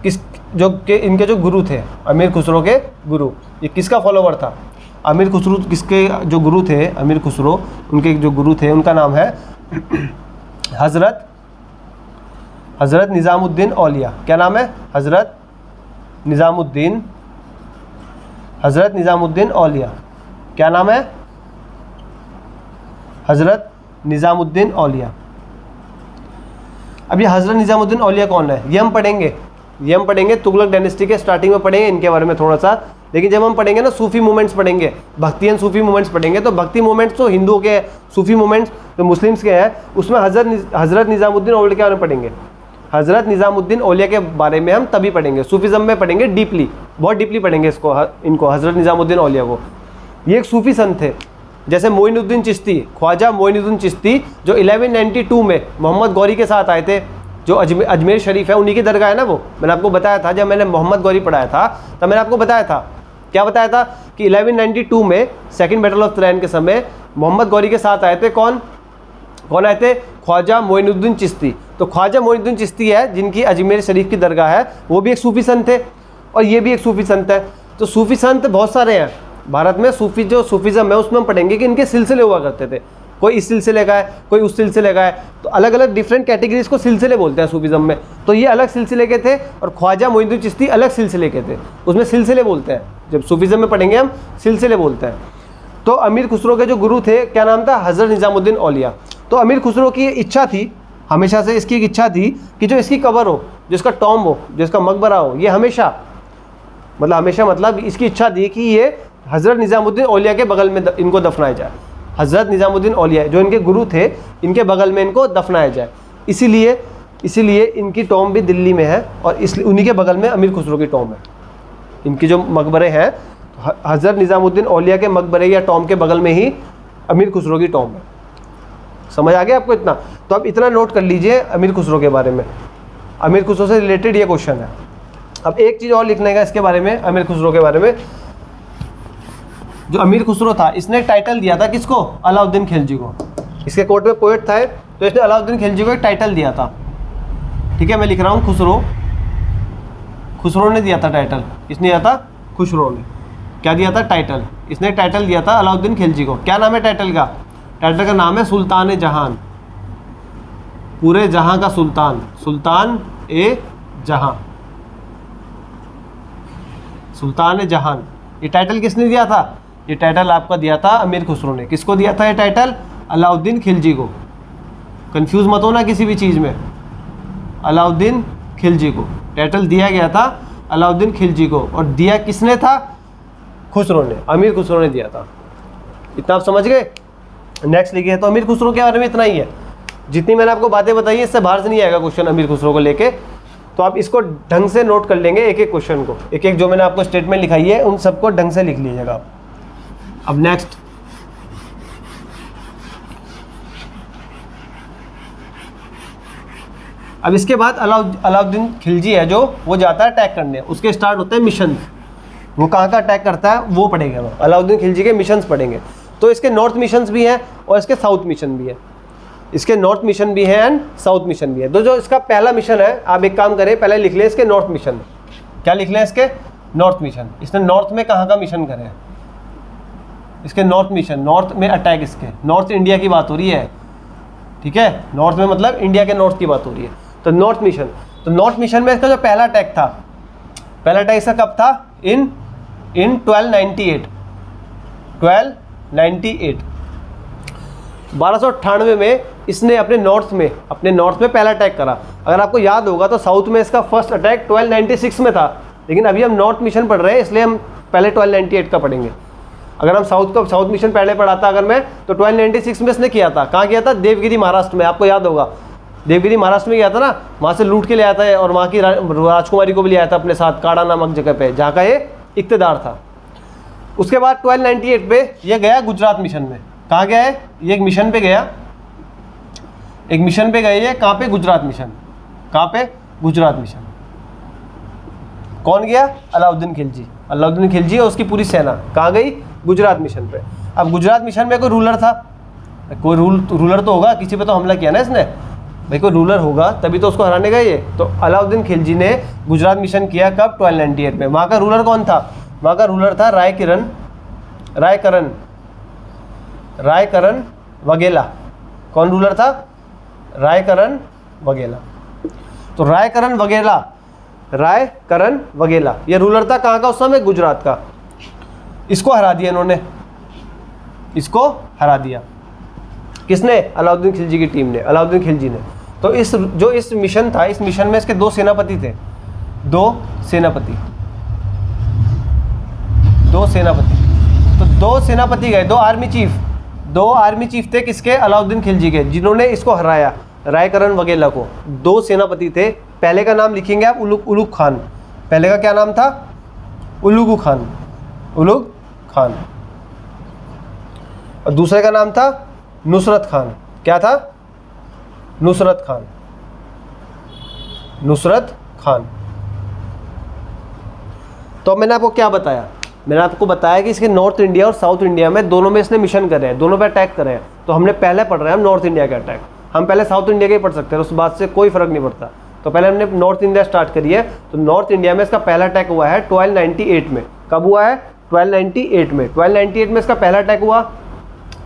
किस जो के इनके जो गुरु थे, अमीर खुसरो के गुरु, ये किसका फॉलोवर था? अमीर खुसरो किसके जो गुरु थे? अमीर खुसरो, उनके जो गुरु थे उनका नाम है हज़रत निज़ामुद्दीन औलिया। क्या नाम है? हज़रत निज़ामुद्दीन औलिया। क्या नाम है? हज़रत निज़ामुद्दीन औलिया। अब ये हज़रत निज़ामुद्दीन औलिया कौन है? ये हम पढ़ेंगे तुगलक डायनेस्टी के स्टार्टिंग में पढ़ेंगे इनके बारे में थोड़ा सा। लेकिन जब हम पढ़ेंगे ना सूफ़ी मूवमेंट्स पढ़ेंगे, भक्ति एंड सूफ़ी मूवमेंट्स पढ़ेंगे, तो भक्ति मूवमेंट्स तो हिंदुओं के हैं, सूफ़ी मूवमेंट्स जो मुस्लिम्स के हैं, उसमें हज़रत निज़ामुद्दीन औलिया के बारे में पढ़ेंगे। हज़रत निज़ामुद्दीन औलिया के बारे में हम तभी पढ़ेंगे, सूफीज़म में पढ़ेंगे डीपली, बहुत डीपली पढ़ेंगे इनको हज़रत निज़ामुद्दीन औलिया को। ये एक सूफ़ी संत थे, जैसे मोइनुद्दीन चिश्ती, ख्वाजा मोइनुद्दीन चिश्ती, जो 1192 में मोहम्मद गौरी के साथ आए थे, जो अजमेर शरीफ है उन्हीं की दरगाह है ना वो। मैंने आपको बताया था, जब मैंने मोहम्मद गौरी पढ़ाया था तब मैंने आपको बताया था, क्या बताया था कि 1192 में सेकेंड बैटल ऑफ तराइन के समय मोहम्मद गौरी के साथ आए थे। कौन आए थे? ख्वाजा मोइनुद्दीन चिश्ती। तो ख्वाजा मोइनुद्दीन चिश्ती है जिनकी अजमेर शरीफ की दरगाह है, वो भी एक सूफ़ी संत थे और ये भी एक सूफ़ी संत है। तो सूफ़ी संत बहुत सारे हैं भारत में। सूफ़ी जो सूफीज़म है उसमें हम पढ़ेंगे कि इनके सिलसिले हुआ करते थे, कोई इस सिलसिले का है, कोई उस सिलसिले का है, तो अलग अलग डिफरेंट कैटेगरीज को सिलसिले बोलते हैं सूफीज़म में। तो ये अलग सिलसिले के थे और ख्वाजा मोइनुद्दीन चिश्ती अलग सिलसिले के थे, उसमें सिलसिले बोलते हैं। जब सूफीज़म में पढ़ेंगे हम सिलसिले बोलते हैं। तो अमीर खुसरो के जो गुरु थे, क्या नाम था? हज़रत निज़ामुद्दीन औलिया। तो अमीर खुसरो की इच्छा थी, हमेशा से इसकी एक इच्छा थी कि जो इसकी कब्र हो, जिसका टॉम हो, जिसका मकबरा हो, ये हमेशा मतलब इसकी इच्छा थी कि ये हज़रत निज़ामुद्दीन औलिया के बगल में इनको दफनाया जाए। हज़रत निज़ामुद्दीन औलिया जो इनके गुरु थे, इनके बगल में इनको दफनाया जाए। इसीलिए इनकी टॉम भी दिल्ली में है और इसलिए उन्हीं के बगल में अमीर खुसरो की टॉम है। इनकी जो मकबरे हैं, हज़रत निज़ामुद्दीन औलिया के मकबरे या टॉम के बगल में ही अमीर खुसरो की टॉम है। समझ आ गया आपको इतना? तो अब इतना नोट कर लीजिए अमीर खुसरो के बारे में। अमीर खुसरो से रिलेटेड ये क्वेश्चन है। अब एक चीज़ और लिखने का इसके बारे में, अमीर खुसरो के बारे में। जो अमीर खुसरो था, इसने एक टाइटल दिया था किसको? अलाउद्दीन खिलजी को। इसके कोर्ट में पोएट था, तो इसने अलाउद्दीन खिलजी को एक टाइटल दिया था। ठीक है, मैं लिख रहा हूँ खुसरो ने दिया था टाइटल। किसने दिया था? खुसरो ने। क्या दिया था? टाइटल। इसने टाइटल दिया था अलाउद्दीन खिलजी को। क्या नाम है टाइटल का? टाइटल का नाम है सुल्तान जहान, पूरे जहां का सुल्तान, सुल्तान ए जहां, सुल्तान जहान। ये टाइटल किसने दिया था? ये टाइटल आपका दिया था अमीर खुसरो ने। किसको दिया था ये टाइटल? अलाउद्दीन खिलजी को। कंफ्यूज मत होना किसी भी चीज़ में, अलाउद्दीन खिलजी को टाइटल दिया गया था, अलाउद्दीन खिलजी को। और दिया किसने था? खुसरो ने, अमीर खुसरो ने दिया था। इतना आप समझ गए? नेक्स्ट लिखे तो अमीर खुसरो के बारे में इतना ही है। जितनी मैंने आपको बातें बताई है इससे बाहर से नहीं आएगा क्वेश्चन अमीर खुसरो को लेके, तो आप इसको ढंग से नोट कर लेंगे, एक एक क्वेश्चन को, एक एक जो मैंने आपको स्टेटमेंट लिखाई है उन सबको ढंग से लिख लीजिएगा आप। अब नेक्स्ट, अब इसके बाद अलाउद्दीन खिलजी है जो, वो जाता है अटैक करने। उसके स्टार्ट होते हैं मिशन। वो कहाँ का अटैक करता है वो पढ़ेंगे हम, अलाउद्दीन खिलजी के मिशंस पढ़ेंगे। तो इसके नॉर्थ मिशंस भी हैं और इसके साउथ मिशन भी है, इसके नॉर्थ मिशन भी है एंड साउथ मिशन भी है। तो जो इसका पहला मिशन है, आप एक काम करें पहले लिख लें इसके नॉर्थ मिशन। क्या लिख लें इसके? North mission. इसने नॉर्थ में कहाँ का मिशन करे? इसके नॉर्थ मिशन, नॉर्थ में अटैक, इसके नॉर्थ इंडिया की बात हो रही है, ठीक है? नॉर्थ में मतलब इंडिया के नॉर्थ की बात हो रही है। तो नॉर्थ मिशन, तो नॉर्थ मिशन में इसका जो पहला अटैक था, पहला अटैक इसका कब था? इन 1298, 1298 में इसने अपने नॉर्थ में पहला अटैक करा। अगर आपको याद होगा तो साउथ में इसका फर्स्ट अटैक 1296 में था, लेकिन अभी हम नॉर्थ मिशन पढ़ रहे हैं इसलिए हम पहले 1298 का पढ़ेंगे। अगर हम साउथ मिशन पहले पढ़ाता अगर मैं, तो 1296 में इसने किया था। कहाँ किया था? देवगिरी महाराष्ट्र में। आपको याद होगा देवगिरी महाराष्ट्र में गया था ना, वहाँ से लूट के ले आया था और वहाँ की राजकुमारी को भी ले आया था अपने साथ, काड़ा नामक जगह पे जहाँ का ये इक़्तिदार था। उसके बाद 1298 पे ये गया गुजरात मिशन में। कहाँ गया है? ये एक मिशन पे गया, एक मिशन पे गए ये। कहाँ पे? गुजरात मिशन। कहाँ पे? गुजरात मिशन। कौन गया? अलाउद्दीन खिलजी। अलाउद्दीन खिलजी और उसकी पूरी सेना कहाँ गई? गुजरात मिशन पे। अब गुजरात मिशन में कोई रूलर था, कोई रूलर तो होगा, किसी पे तो हमला किया ना इसने भाई, कोई रूलर होगा तभी तो उसको हराने गए ये। तो अलाउद्दीन खिलजी ने गुजरात मिशन किया कब? 1298 में। वहाँ का रूलर कौन था? वहाँ का रूलर था रायकरण वगेला। कौन रूलर था? रायकरण वगेला। तो रायकरण वगेला ये रूलर था कहाँ का उस समय? गुजरात का। इसको हरा दिया इन्होंने, इसको हरा दिया। किसने? अलाउद्दीन खिलजी की टीम ने, अलाउद्दीन खिलजी ने। तो इस मिशन था, इस मिशन में इसके दो सेनापति थे, दो सेनापति। तो दो सेनापति गए, दो आर्मी चीफ थे किसके? अलाउद्दीन खिलजी के, जिन्होंने इसको हराया, रायकरण वगेला को। दो सेनापति थे। पहले का नाम लिखेंगे आप उलुग खान। पहले का क्या नाम था? उलुग खान। और दूसरे का नाम था नुसरत खान। क्या था? नुसरत खान। तो मैंने आपको क्या बताया? मैंने आपको बताया कि इसके नॉर्थ इंडिया और साउथ इंडिया में दोनों में इसने मिशन करे हैं, दोनों पे अटैक करे हैं। तो हमने पहले पढ़ रहे हैं हम नॉर्थ इंडिया का अटैक, हम पहले साउथ इंडिया के ही पढ़ सकते हैं, उस बात से कोई फर्क नहीं पड़ता। तो पहले हमने नॉर्थ इंडिया स्टार्ट करी है। तो नॉर्थ इंडिया में इसका पहला अटैक हुआ है 1298 में। कब हुआ है? 1298 में। 1298 में इसका पहला अटैक हुआ।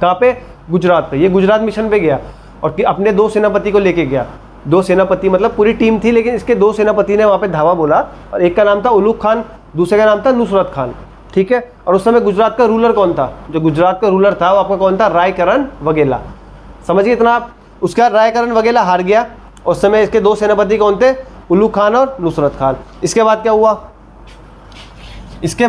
कहाँ पे? गुजरात पे। ये गुजरात मिशन पे गया और अपने दो सेनापति को लेके गया। दो सेनापति मतलब पूरी टीम थी, लेकिन इसके दो सेनापति ने वहाँ पे धावा बोला, और एक का नाम था उलुग खान, दूसरे का नाम था नुसरत खान, ठीक है? और उस समय गुजरात का रूलर कौन था? जो गुजरात का रूलर था वो आपका कौन था? रायकरण वगेला। समझिए इतना आप। उसके बाद रायकरण वगेला हार गया। उस समय इसके दो सेनापति कौन थे? उलुग खान और नुसरत खान। इसके बाद क्या हुआ? इसके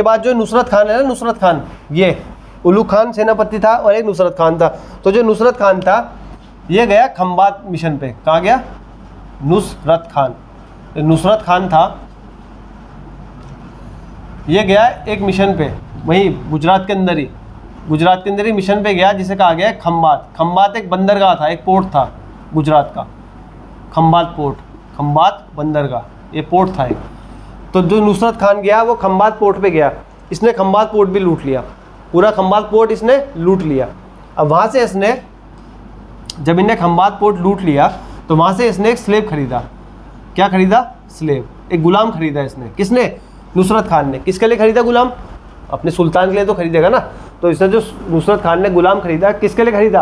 बाद जो नुसरत खान है ना, नुसरत खान, ये उलुग खान सेनापति था और एक नुसरत खान था। तो जो नुसरत खान था ये गया खंबात मिशन पे। कहाँ गया? नुसरत खान था, ये गया एक मिशन पे, वहीं गुजरात के अंदर ही मिशन पे गया, जिसे कहा गया खंबात। खंबात एक बंदरगाह था, एक पोर्ट था गुजरात का, खंबात बंदरगाह, ये पोर्ट था एक। तो जो नुसरत खान गया वो खंबात पोर्ट पे गया, इसने खंबात पोर्ट भी लूट लिया, पूरा खंबात पोर्ट इसने लूट लिया। अब वहाँ से इसने, जब इन्हें खंबात पोर्ट लूट लिया तो वहाँ से इसने एक स्लेव खरीदा। क्या खरीदा? स्लेव, एक गुलाम खरीदा इसने। किसने? नुसरत खान ने। किसके लिए खरीदा गुलाम? अपने सुल्तान के लिए तो खरीदेगा ना। तो इसने जो नुसरत खान ने गुलाम खरीदा, किसके लिए खरीदा?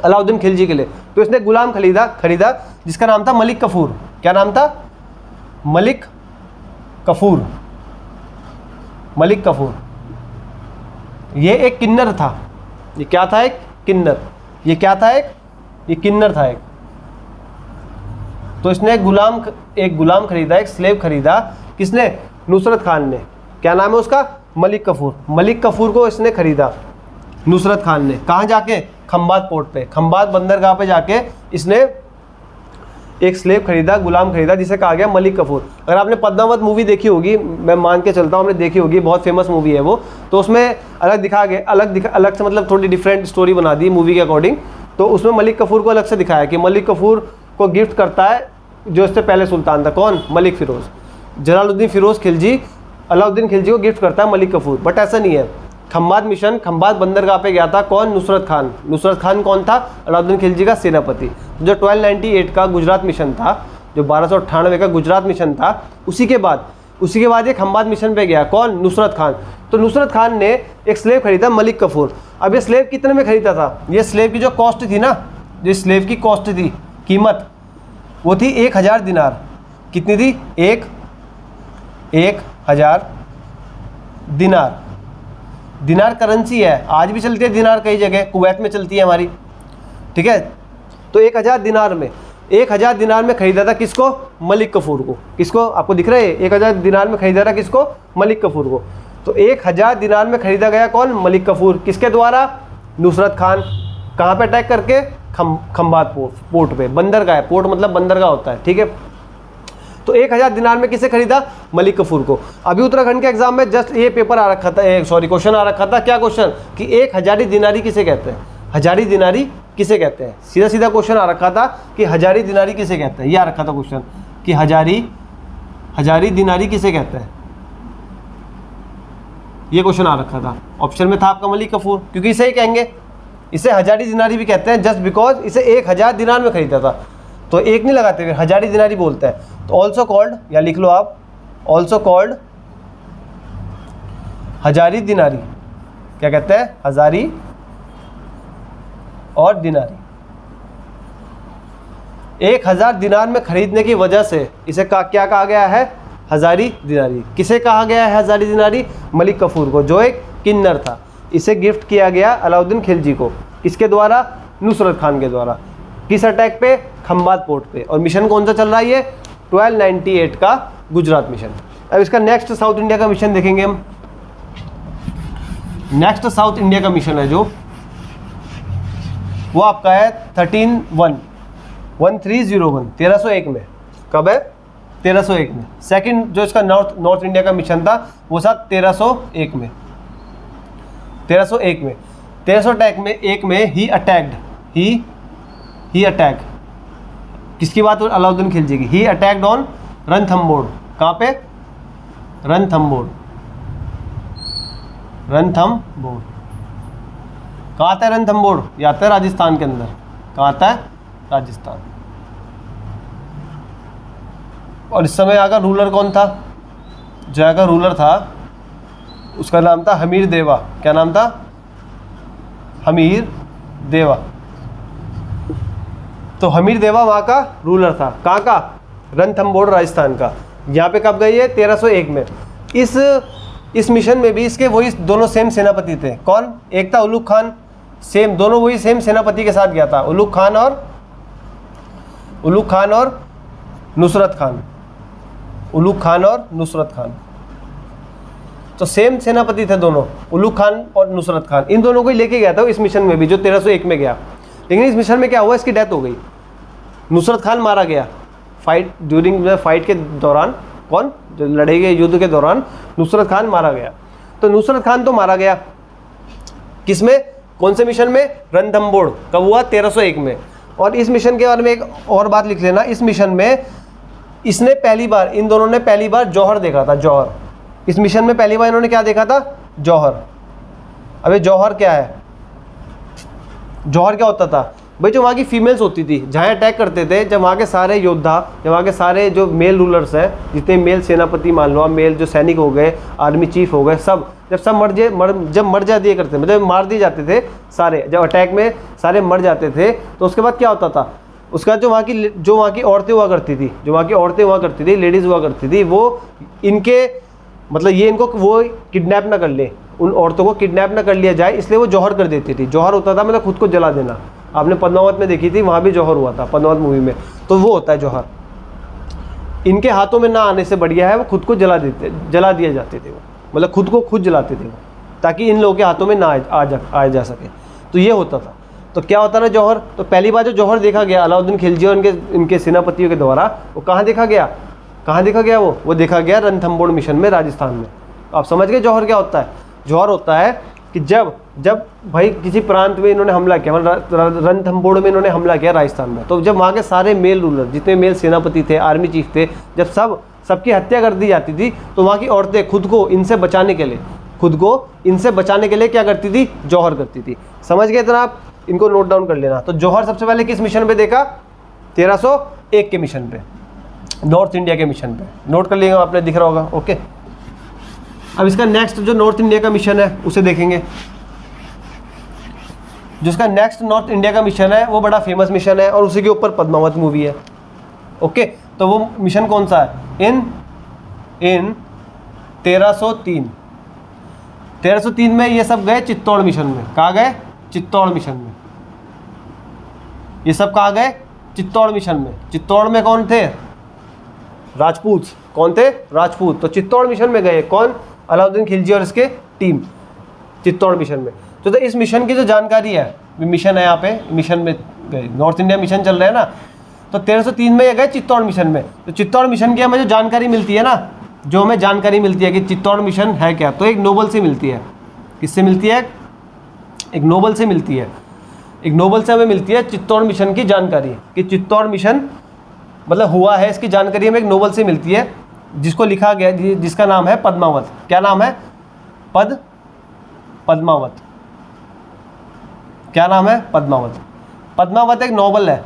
अलाउद्दीन खिलजी के लिए। तो इसने गुलाम खरीदा जिसका नाम था मलिक कफूर। क्या नाम था? मलिक कफूर। मलिक कफूर ये एक किन्नर था। ये क्या था? एक किन्नर। ये क्या था? ये किन्नर था एक। तो इसने एक गुलाम खरीदा, एक स्लेव खरीदा। किसने? नुसरत खान ने। क्या नाम है उसका? मलिक कफूर। मलिक कफूर को इसने खरीदा नुसरत खान ने। कहाँ जाके? खंबात पोर्ट पे, खंबात बंदरगाह पे जाके इसने एक स्लेव खरीदा, गुलाम खरीदा, जिसे कहा गया मलिक कफूर। अगर आपने पद्मावत मूवी देखी होगी, मैं मान के चलता हूँ आपने देखी होगी, बहुत फेमस मूवी है वो, तो उसमें अलग दिखा गया, अलग से मतलब थोड़ी डिफरेंट स्टोरी बना दी मूवी के अकॉर्डिंग। तो उसमें मलिक कफूर को अलग से दिखाया कि मलिक कफूर को गिफ्ट करता है जो इससे पहले सुल्तान था। कौन? मलिक फ़िरोज़। जलालुद्दीन फ़िरोज़ खिलजी अलाउद्दीन खिलजी को गिफ्ट करता है मलिक कफूर। बट ऐसा नहीं है। खंबात मिशन, खंबात बंदरगाह पे गया था कौन? नुसरत खान। नुसरत खान कौन था? अलाउद्दीन खिलजी का सेनापति। जो 1298 का गुजरात मिशन था, जो 1298 का गुजरात मिशन था, उसी के बाद ये खंबात मिशन पे गया कौन? नुसरत खान। तो नुसरत खान ने एक स्लेव खरीदा मलिक कफूर। अब ये स्लेव कितने में खरीदा था? ये स्लेव की जो कॉस्ट थी ना, जो स्लेव की कॉस्ट थी, कीमत, वो थी 1000 दिनार। कितनी थी? 1000 दिनार। दिनार करेंसी है, आज भी चलती है दिनार कई जगह, कुवैत में चलती है हमारी, ठीक है। तो 1000 दिनार में खरीदा था किसको? मलिक कफूर को। किसको? आपको दिख रहा है? 1000 दिनार में खरीदा था किसको? मलिक कफूर को। तो 1000 दिनार में खरीदा गया कौन? मलिक कफूर। किसके द्वारा? नुसरत खान। कहाँ पे अटैक करके? खंबात पोर्ट पे। बंदरगाह, पोर्ट मतलब बंदरगाह होता है, ठीक है। तो 1000 दिनार में किसे खरीदा? मलिक कफूर को। अभी उत्तराखंड के एग्जाम में जस्ट ये पेपर आ रखा था, क्वेश्चन आ रखा था। क्या क्वेश्चन? कि 1000 दिनारी किसे कहते हैं? हजारी दिनारी किसे कहते हैं? सीधा क्वेश्चन आ रखा था कि हजारी दिनारी किसे कहते हैं। ये आ रखा था क्वेश्चन कि हजारी दिनारी किसे कहते हैं। ये क्वेश्चन आ रखा था। ऑप्शन में था आपका मलिक कफूर, क्योंकि इसे ही कहेंगे, इसे हजारी दिनारी भी कहते हैं, जस्ट बिकॉज इसे 1000 दिनार में खरीदा था। तो एक नहीं लगाते हुए हजारी दिनारी बोलते हैं। तो ऑल्सो कॉल्ड, या लिख लो आप, ऑल्सो कॉल्ड हजारी दिनारी। क्या कहते हैं? हजारी और दिनारी। 1000 दिनार में खरीदने की वजह से इसे क्या कहा गया है? हजारी दिनारी। किसे कहा गया है हजारी दिनारी? मलिक कफूर को, जो एक किन्नर था। इसे गिफ्ट किया गया अलाउद्दीन खिलजी को। किसके द्वारा? नुसरत खान के द्वारा। किस अटैक पे? खंबात पोर्ट पे। और मिशन कौन सा चल रहा है? ये 1298 का गुजरात मिशन। अब इसका नेक्स्ट साउथ इंडिया का मिशन देखेंगे हम। नेक्स्ट साउथ इंडिया का मिशन है जो, वो आपका है 1301 में। कब है? 1301 में। सेकंड जो इसका नॉर्थ इंडिया का मिशन था वो था 1301 में। 1301 में ही अटैक किसकी बात हो? अलाउद्दीन खिलजी की। ही अटैक्ड ऑन रणथंबोर। कहाँ पे? रणथंबोर। कहाँ आता है रणथंबोर? ये आता है राजस्थान के अंदर। कहाँ आता है? राजस्थान। और इस समय यहाँ का रूलर कौन था? जो यहाँ का रूलर था उसका नाम था हमीर देवा। क्या नाम था? हमीर देवा। तो हमीर देवा वहाँ का रूलर था। कहाँ का? रणथंबोर, राजस्थान का। यहाँ पे कब गई है? 1301 में। इस मिशन में भी इसके वही दोनों सेम सेनापति थे। कौन? एक था उलुग खान, दोनों वही सेम सेनापति के साथ गया था। उलुग खान और नुसरत खान। तो सेम सेनापति थे दोनों, उलुग खान और नुसरत खान। इन दोनों को ही लेके गया था इस मिशन में भी, जो 1301 में गया। लेकिन इस मिशन में क्या हुआ? इसकी डेथ हो गई। नुसरत खान मारा गया फाइट के दौरान। कौन? जो लड़े गए युद्ध के दौरान नुसरत खान मारा गया। तो नुसरत खान तो मारा गया किसमें? कौन से मिशन में? रणथंबोर। कब हुआ? 1301 में। और इस मिशन के बारे में एक और बात लिख लेना। इस मिशन में इन दोनों ने पहली बार जौहर देखा था। जौहर। इस मिशन में पहली बार इन्होंने क्या देखा था? जौहर। अबे जौहर क्या है? जौहर क्या होता था? भाई जो वहाँ की फीमेल्स होती थी, जहाँ अटैक करते थे, जब वहाँ के सारे योद्धा, जब वहाँ के सारे जो मेल रूलर्स हैं, जितने मेल सेनापति मान लो, मेल जो सैनिक हो गए, आर्मी चीफ हो गए, सब जब सब मर जा दिए करते, मतलब मार दिए जाते थे सारे, जब अटैक में सारे मर जाते थे, तो उसके बाद क्या होता था, उसका जो वहाँ की औरतें हुआ करती थी, जो वहाँ की औरतें हुआ करती थी, लेडीज़ हुआ करती थी, वो इनके मतलब ये इनको वो किडनैप ना कर ले, उन औरतों को किडनैप ना कर लिया जाए, इसलिए वो जौहर कर देती थी। जौहर होता था मतलब खुद को जला देना। आपने पद्मावत में देखी थी, वहाँ भी जौहर हुआ था, पद्मावत मूवी में, तो वो होता है जौहर। इनके हाथों में ना आने से बढ़िया है वो खुद को जला दिए जाते थे, वो मतलब खुद को खुद जलाते थे वो, ताकि इन लोगों के हाथों में ना आ जा सके। तो ये होता था। तो क्या होता ना जौहर, तो पहली बार जो जौहर देखा गया अलाउद्दीन खिलजी और इनके सेनापतियों के द्वारा, वो कहाँ देखा गया, वो देखा गया रणथंबोर मिशन में, राजस्थान में। तो आप समझ गए जौहर क्या होता है। जौहर होता है कि जब भाई किसी प्रांत में इन्होंने हमला किया, मतलब रणथंबोर में इन्होंने हमला किया राजस्थान में, तो जब वहाँ के सारे मेल रूलर, जितने मेल सेनापति थे, आर्मी चीफ थे, जब सबकी हत्या कर दी जाती थी, तो वहाँ की औरतें खुद को इनसे बचाने के लिए क्या करती थी, जौहर करती थी। समझ गए इतना, आप इनको नोट डाउन कर लेना। तो जौहर सबसे पहले किस मिशन पे देखा, 1301 के मिशन पे, नॉर्थ इंडिया के मिशन पे, नोट कर लेंगे, आपने दिख रहा होगा। ओके, अब इसका नेक्स्ट जो नॉर्थ इंडिया का मिशन है उसे देखेंगे। जो इसका नेक्स्ट नॉर्थ इंडिया का मिशन है वो बड़ा फेमस मिशन है और उसी के ऊपर पद्मावत मूवी है। ओके, तो वो मिशन कौन सा है, इन 1303 में ये सब गए चित्तौड़ मिशन में। कहाँ गए, चित्तौड़ मिशन में। ये सब कहाँ गए, चित्तौड़ मिशन में। चित्तौड़ में कौन थे, राजपूत। कौन थे, राजपूत। तो चित्तौड़ मिशन में गए कौन, अलाउद्दीन खिलजी और इसके टीम, चित्तौड़ मिशन में। तो इस मिशन की जो जानकारी है, मिशन है यहाँ पे, मिशन में गए, नॉर्थ इंडिया मिशन चल रहा है ना, तो 1303 में ये गए चित्तौड़ मिशन में। तो चित्तौड़ मिशन की हमें जो जानकारी मिलती है ना, जो हमें जानकारी मिलती है कि चित्तौड़ मिशन है क्या, तो एक नोबल से मिलती है। किससे मिलती है, एक नोबल से मिलती है। एक नोबल से हमें मिलती है चित्तौड़ मिशन की जानकारी, कि चित्तौड़ मिशन मतलब हुआ है, इसकी जानकारी हमें एक नोबल से मिलती है, जिसको लिखा गया, जिसका नाम है पद्मावत। क्या नाम है, पद्मावत। क्या नाम है, पद्मावत। पद्मावत एक नोवेल है,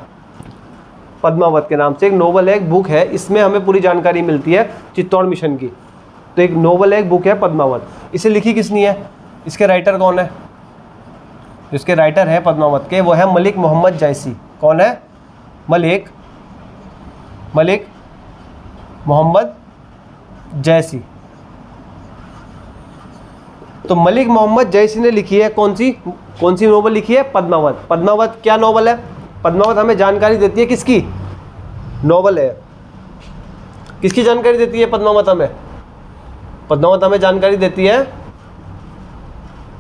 पद्मावत के नाम से एक नोवेल है, एक बुक है, इसमें हमें पूरी जानकारी मिलती है चित्तौड़ मिशन की। तो एक नोवेल है, एक बुक है पद्मावत। इसे लिखी किसने है, इसके राइटर कौन है, इसके राइटर है पद्मावत के, वो है मलिक मोहम्मद जैसी। कौन है, मलिक मोहम्मद जैसी। तो मलिक मोहम्मद जैसी ने लिखी है कौन सी नोवेल लिखी है, पद्मावत। पद्मावत क्या नोवेल है, पद्मावत हमें जानकारी देती है किसकी, नोवेल है, किसकी जानकारी देती है पद्मावत हमें, पद्मावत हमें जानकारी देती है,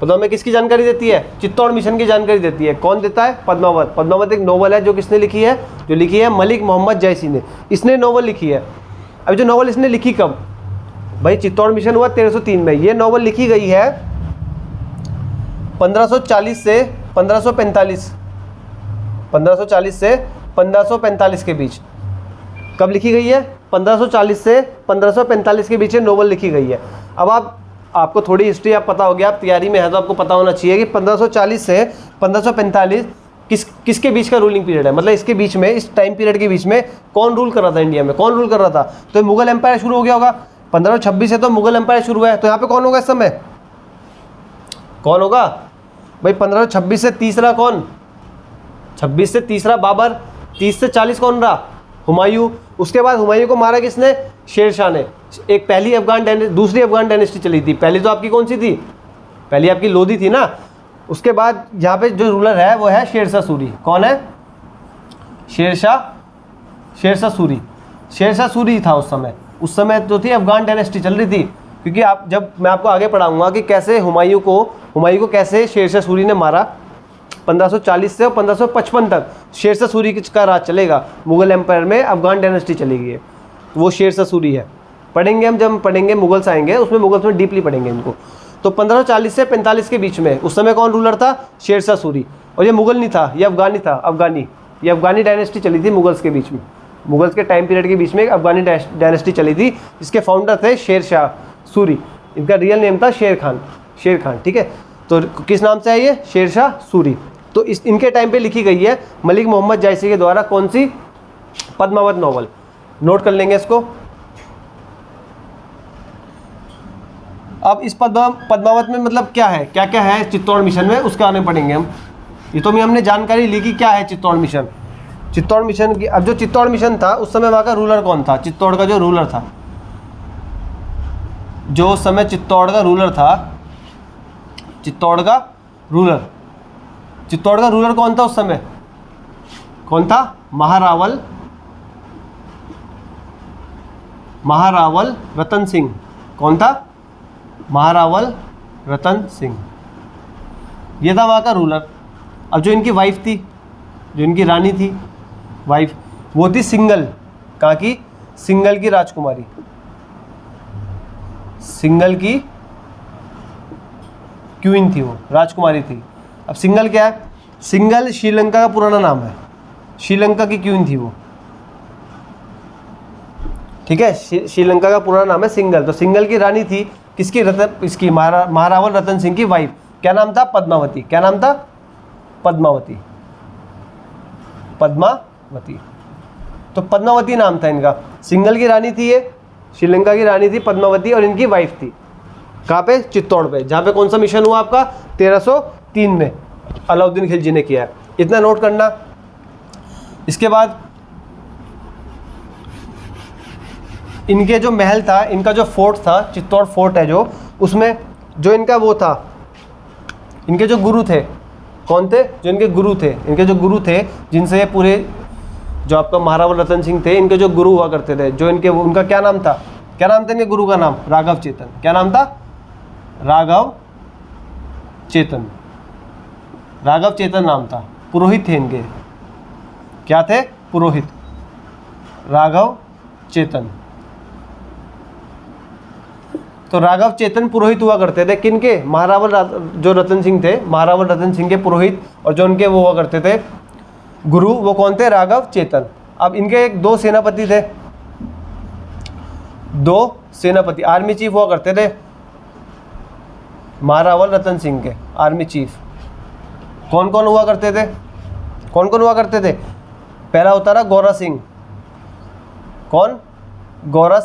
पद्मावत में किसकी जानकारी देती है, चित्तौड़ मिशन की जानकारी देती है। कौन देता है, पद्मावत। पद्मावत एक नोवेल है जो किसने लिखी है, जो लिखी है मलिक मोहम्मद जैसी ने, इसने नोवेल लिखी है। अब जो नोवेल इसने लिखी कब, भाई चित्तौड़ मिशन हुआ 1303 में, ये नोवेल लिखी गई है 1540 से 1545, 1540 से 1545 के बीच। कब लिखी गई है, 1540 से 1545 के बीच नोवेल लिखी गई है। अब आपको थोड़ी हिस्ट्री आप पता हो गया, आप तैयारी में है तो आपको पता होना चाहिए कि 1540 से 1545 किसके बीच का रूलिंग पीरियड है, मतलब इसके बीच में, इस टाइम पीरियड के बीच में कौन रूल कर रहा था इंडिया में, कौन रूल कर रहा था। तो मुगल एम्पायर शुरू हो गया होगा, 1526 से तो मुगल एम्पायर शुरू हुआ है। तो यहाँ पे कौन होगा इस समय, कौन होगा भाई, 1526 से तीसरा कौन, 26 से तीसरा बाबर, 30 से 40 कौन रहा, हुमायूं। उसके बाद हुमायूं को मारा किसने, शेरशाह ने। एक पहली अफगान दूसरी अफगान डायनेस्टी चली थी, पहली तो आपकी कौन सी थी, पहली आपकी लोधी थी ना। उसके बाद यहाँ पे जो रूलर है वो है शेरशाह सूरी। कौन है, शेरशाह सूरी। शेरशाह सूरी था उस समय तो थी अफगान डायनेस्टी चल रही थी। क्योंकि आप जब मैं आपको आगे पढ़ाऊंगा कि कैसे हुमायूं को कैसे शेरशाह सूरी ने मारा, 1540 से 1555 तक शेरशाह सूरी का राज चलेगा। मुगल एम्पायर में अफगान डायनेस्टी चली गई है, वो शेरशाह सूरी है। पढ़ेंगे हम, जब हम पढ़ेंगे मुगल्स आएंगे, उसमें मुगल्स में डीपली पढ़ेंगे इनको। तो 1540 से 45 के बीच में उस समय कौन रूलर था, शेरशाह सूरी। और ये मुगल नहीं था, ये अफगानी था, ये अफगानी डायनेस्टी चली थी मुगल्स के बीच में, मुगल्स के टाइम पीरियड के बीच में एक अफगानी डायनेस्टी चली थी, जिसके फाउंडर थे शेरशाह सूरी। इनका रियल नेम था शेर खान, ठीक है। तो किस नाम से है ये, शेरशाह सूरी। तो इस इनके टाइम पे लिखी गई है मलिक मोहम्मद जायसी के द्वारा कौन सी? पद्मावत नॉवल। नोट कर लेंगे इसको। अब इस पद्मावत में मतलब क्या है, क्या क्या है चित्तौड़ मिशन में, उसके आने पड़ेंगे हम। ये तो हमने जानकारी ली कि क्या है चित्तौड़ मिशन। चित्तौड़ मिशन की, अब जो चित्तौड़ मिशन था उस समय वहाँ का रूलर कौन था? चित्तौड़ का जो रूलर था, जो उस समय चित्तौड़ का रूलर था, चित्तौड़ का रूलर कौन था उस समय? कौन था? महारावल रतन सिंह। कौन था? महारावल रतन सिंह, ये था वहाँ का रूलर। अब जो इनकी वाइफ थी, जो इनकी रानी थी वाइफ, वो थी सिंगल। कहाँ की? सिंगल की राजकुमारी, सिंगल की क्वीन थी, वो राजकुमारी थी। अब सिंगल क्या है? सिंगल श्रीलंका का पुराना नाम है, श्रीलंका की क्वीन थी वो, ठीक है। श्रीलंका का पुराना नाम है सिंगल। तो सिंगल की रानी थी किसकी? इसकी महारावल रतन सिंह की वाइफ। क्या नाम था? पद्मावती। क्या नाम था? पद्मावती। तो पद्मावती नाम था इनका। सिंगल की रानी थी ये, श्रीलंका की रानी थी पद्मावती, और इनकी वाइफ थी। कहाँ पे? चित्तौड़ पे। जहाँ पे कौन सा मिशन हुआ आपका? 1303 में अलाउद्दीन खिलजी ने किया है। इतना नोट करना। इसके बाद इनके जो महल था, इनका जो फोर्ट था, चित्तौड़ फोर्ट है जो, उसमें जो इनका वो था, इनके जो गुरु थे, कौन थे? जो इनके गुरु थे, इनके जो गुरु थे जिनसे ये पूरे, जो आपका महारावल रतन सिंह थे, इनके जो गुरु हुआ करते थे, जो इनके, उनका क्या नाम था? क्या नाम था इनके गुरु का नाम? राघव चेतन। क्या नाम था? राघव चेतन नाम था। पुरोहित थे इनके। क्या थे? पुरोहित। राघव चेतन। तो राघव चेतन पुरोहित हुआ करते थे किनके? महारावल जो रतन सिंह थे, महारावल रतन सिंह के पुरोहित, और जो उनके वो हुआ करते थे गुरु, वो कौन थे? राघव चेतन। अब इनके दो सेनापति थे, दो सेनापति, आर्मी चीफ हुआ करते थे महारावल रतन सिंह के। आर्मी चीफ कौन कौन हुआ करते थे? पहला होता रहा गौरा सिंह। कौन? गौरा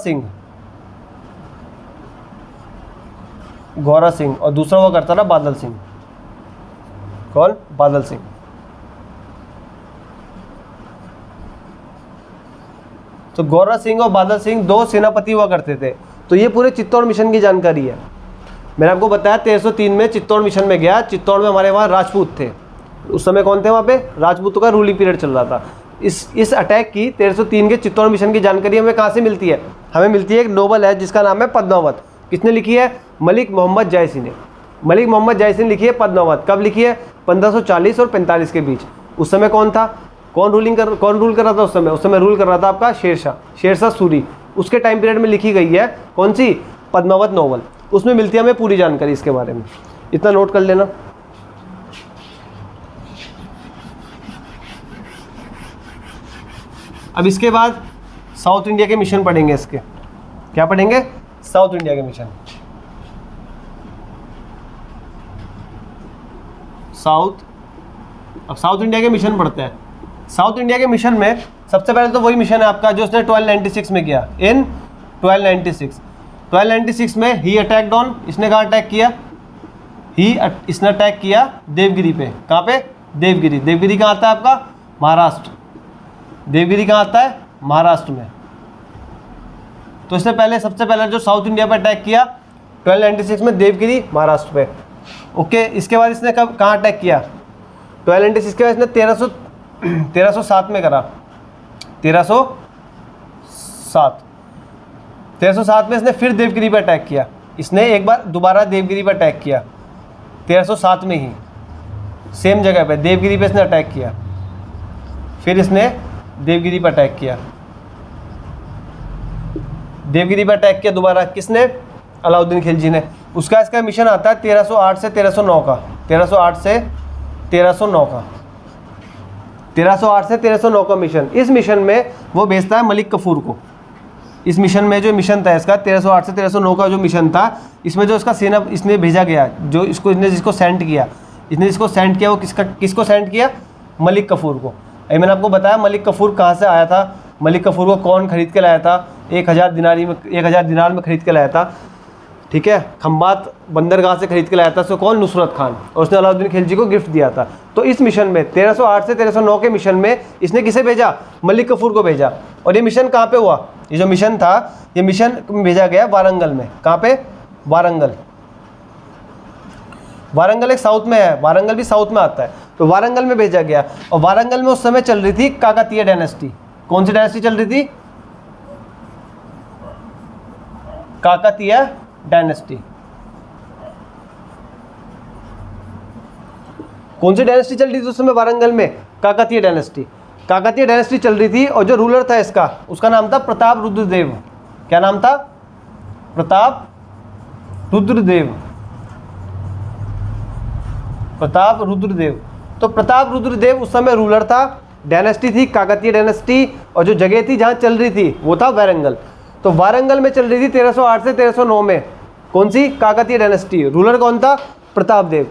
सिंह। और दूसरा हुआ करता रहा बादल सिंह। कौन? बादल सिंह। तो गौरा सिंह और बादल सिंह दो सेनापति हुआ करते थे। तो ये पूरे चित्तौड़ मिशन की जानकारी है। मैंने आपको बताया 1303 में चित्तौड़ मिशन में गया। चित्तौड़ में हमारे वहाँ राजपूत थे। उस समय कौन थे वहाँ पे? राजपूतों का रूलिंग पीरियड चल रहा था। इस अटैक की 1303 के चित्तौड़ मिशन की जानकारी हमें कहाँ से मिलती है? हमें मिलती है एक नोवेल है जिसका नाम है पद्मावत। किसने लिखी है? मलिक मोहम्मद जायसी ने। मलिक मोहम्मद जायसी ने लिखी है पद्मावत। कब लिखी है? 1540 और 45 के बीच। उस समय कौन था? कौन रूल कर रहा था उस समय? उस समय रूल कर रहा था आपका शेरशाह सूरी। उसके टाइम पीरियड में लिखी गई है कौन सी? पद्मावत नोवेल। उसमें मिलती है हमें पूरी जानकारी इसके बारे में। इतना नोट कर लेना। अब इसके बाद साउथ इंडिया के मिशन पढ़ेंगे। इसके क्या पढ़ेंगे? साउथ इंडिया के मिशन। अब साउथ इंडिया के मिशन पढ़ते हैं। साउथ इंडिया के मिशन में सबसे पहले तो वही मिशन है आपका जो उसने 1296 में किया। इन 1296 में ही अटैक्ड ऑन, इसने कहाँ अटैक किया? इसने अटैक किया देवगिरी पे। कहाँ पे? देवगिरी। देवगिरी कहाँ आता है आपका? महाराष्ट्र। देवगिरी कहाँ आता है? महाराष्ट्र में। तो इसने पहले, सबसे पहले जो साउथ इंडिया पे अटैक किया 1296 में, देवगिरी महाराष्ट्र पे। ओके। इसके बाद इसने कहाँ अटैक किया? 1296 के बाद इसने 1307 में करा। 1307 में इसने फिर देवगिरी पे अटैक किया। इसने एक बार दोबारा देवगिरी पे अटैक किया 1307 में ही, सेम जगह पे देवगिरी पे इसने अटैक किया। फिर इसने देवगिरी पे अटैक किया। देवगिरी पे अटैक किया दोबारा। किसने? अलाउद्दीन खिलजी ने। उसका इसका मिशन आता है 1308 से 1309 का। 1308 से 1309 का। 1308 से 1309 का मिशन। इस मिशन में वो भेजता है मलिक कफूर को। इस मिशन में जो मिशन था इसका 1308 से 1309 का जो मिशन था, इसमें जो इसका सेना इसने भेजा गया, जो इसको इसने जिसको सेंड किया, इसने जिसको सेंड किया वो किसको सेंड किया? मलिक कफूर को। अभी मैंने आपको बताया मलिक कफूर कहाँ से आया था, मलिक कफूर को कौन खरीद के लाया था? 1000 दिनार में खरीद के लाया था, ठीक है। खंबात बंदरगाह से खरीद के लाया था। उसको कौन? नुसरत खान। और उसने अलाउद्दीन खिलजी को गिफ्ट दिया था। तो इस मिशन में 1308 से 1309 के मिशन में इसने किसे भेजा? मलिक कफूर को भेजा। और ये मिशन कहाँ पे हुआ? ये जो मिशन था, ये मिशन भेजा गया वारंगल में। कहाँ पे? वारंगल। वारंगल एक साउथ में है, वारंगल भी साउथ में आता है, तो वारंगल में भेजा गया। और वारंगल में उस समय चल रही थी काकतीय डायनेस्टी। कौन सी डायनेस्टी चल रही थी? काकतीय डायनेस्टी। कौन सी डायनेस्टी चल रही थी उस समय वारंगल में? काकतीय डायनेस्टी। काकतीय डायनेस्टी चल रही थी और जो रूलर था इसका, उसका नाम था प्रताप रुद्रदेव। क्या नाम था? प्रताप रुद्रदेव। प्रताप रुद्रदेव। तो प्रताप रुद्रदेव उस समय रूलर था। डायनेस्टी थी काकतीय डायनेस्टी, और जो जगह थी जहाँ चल रही थी वो था वारंगल। तो वारंगल में चल रही थी 1308 से 1309 में। कौन सी? काकतीय डायनेस्टी। रूलर कौन था? प्रताप देव।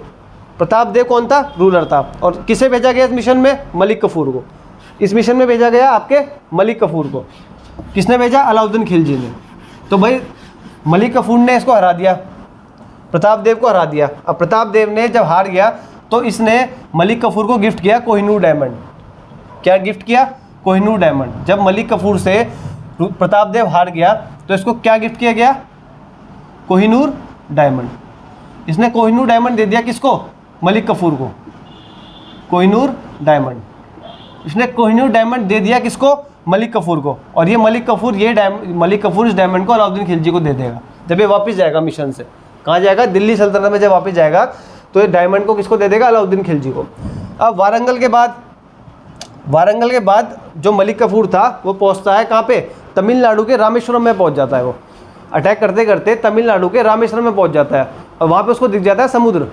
प्रताप देव कौन था? रूलर था। और किसे भेजा गया इस मिशन में? मलिक कफूर को। इस मिशन में भेजा गया आपके मलिक कफूर को। किसने भेजा? अलाउद्दीन खिलजी ने। तो भाई मलिक कफूर ने इसको हरा दिया, प्रताप देव को हरा दिया। अब प्रताप देव ने जब हार गया तो इसने मलिक कफूर को गिफ्ट किया कोहिनूर डायमंड। क्या गिफ्ट किया? कोहिनूर डायमंड। जब मलिक कफूर से प्रताप देव हार गया तो इसको क्या गिफ्ट किया गया? कोहिनूर डायमंड। इसने कोहिनूर डायमंड दे दिया किसको? मलिक कफूर को। कोहिनूर डायमंड। इसने कोहिनूर डायमंड दे दिया किसको? मलिक कफूर को। और ये मलिक कफूर इस डायमंड को अलाउद्दीन खिलजी को दे देगा जब ये वापस जाएगा मिशन से। कहाँ जाएगा? दिल्ली सल्तनत में जब वापस जाएगा तो ये डायमंड को किसको दे देगा? अलाउद्दीन खिलजी को। अब वारंगल के बाद जो मलिक कफूर था वो पहुंचता है कहाँ पे? तमिलनाडु के रामेश्वरम में पहुंच जाता है। वो अटैक करते करते तमिलनाडु के रामेश्वरम में पहुंच जाता है और वहाँ पे उसको दिख जाता है समुद्र,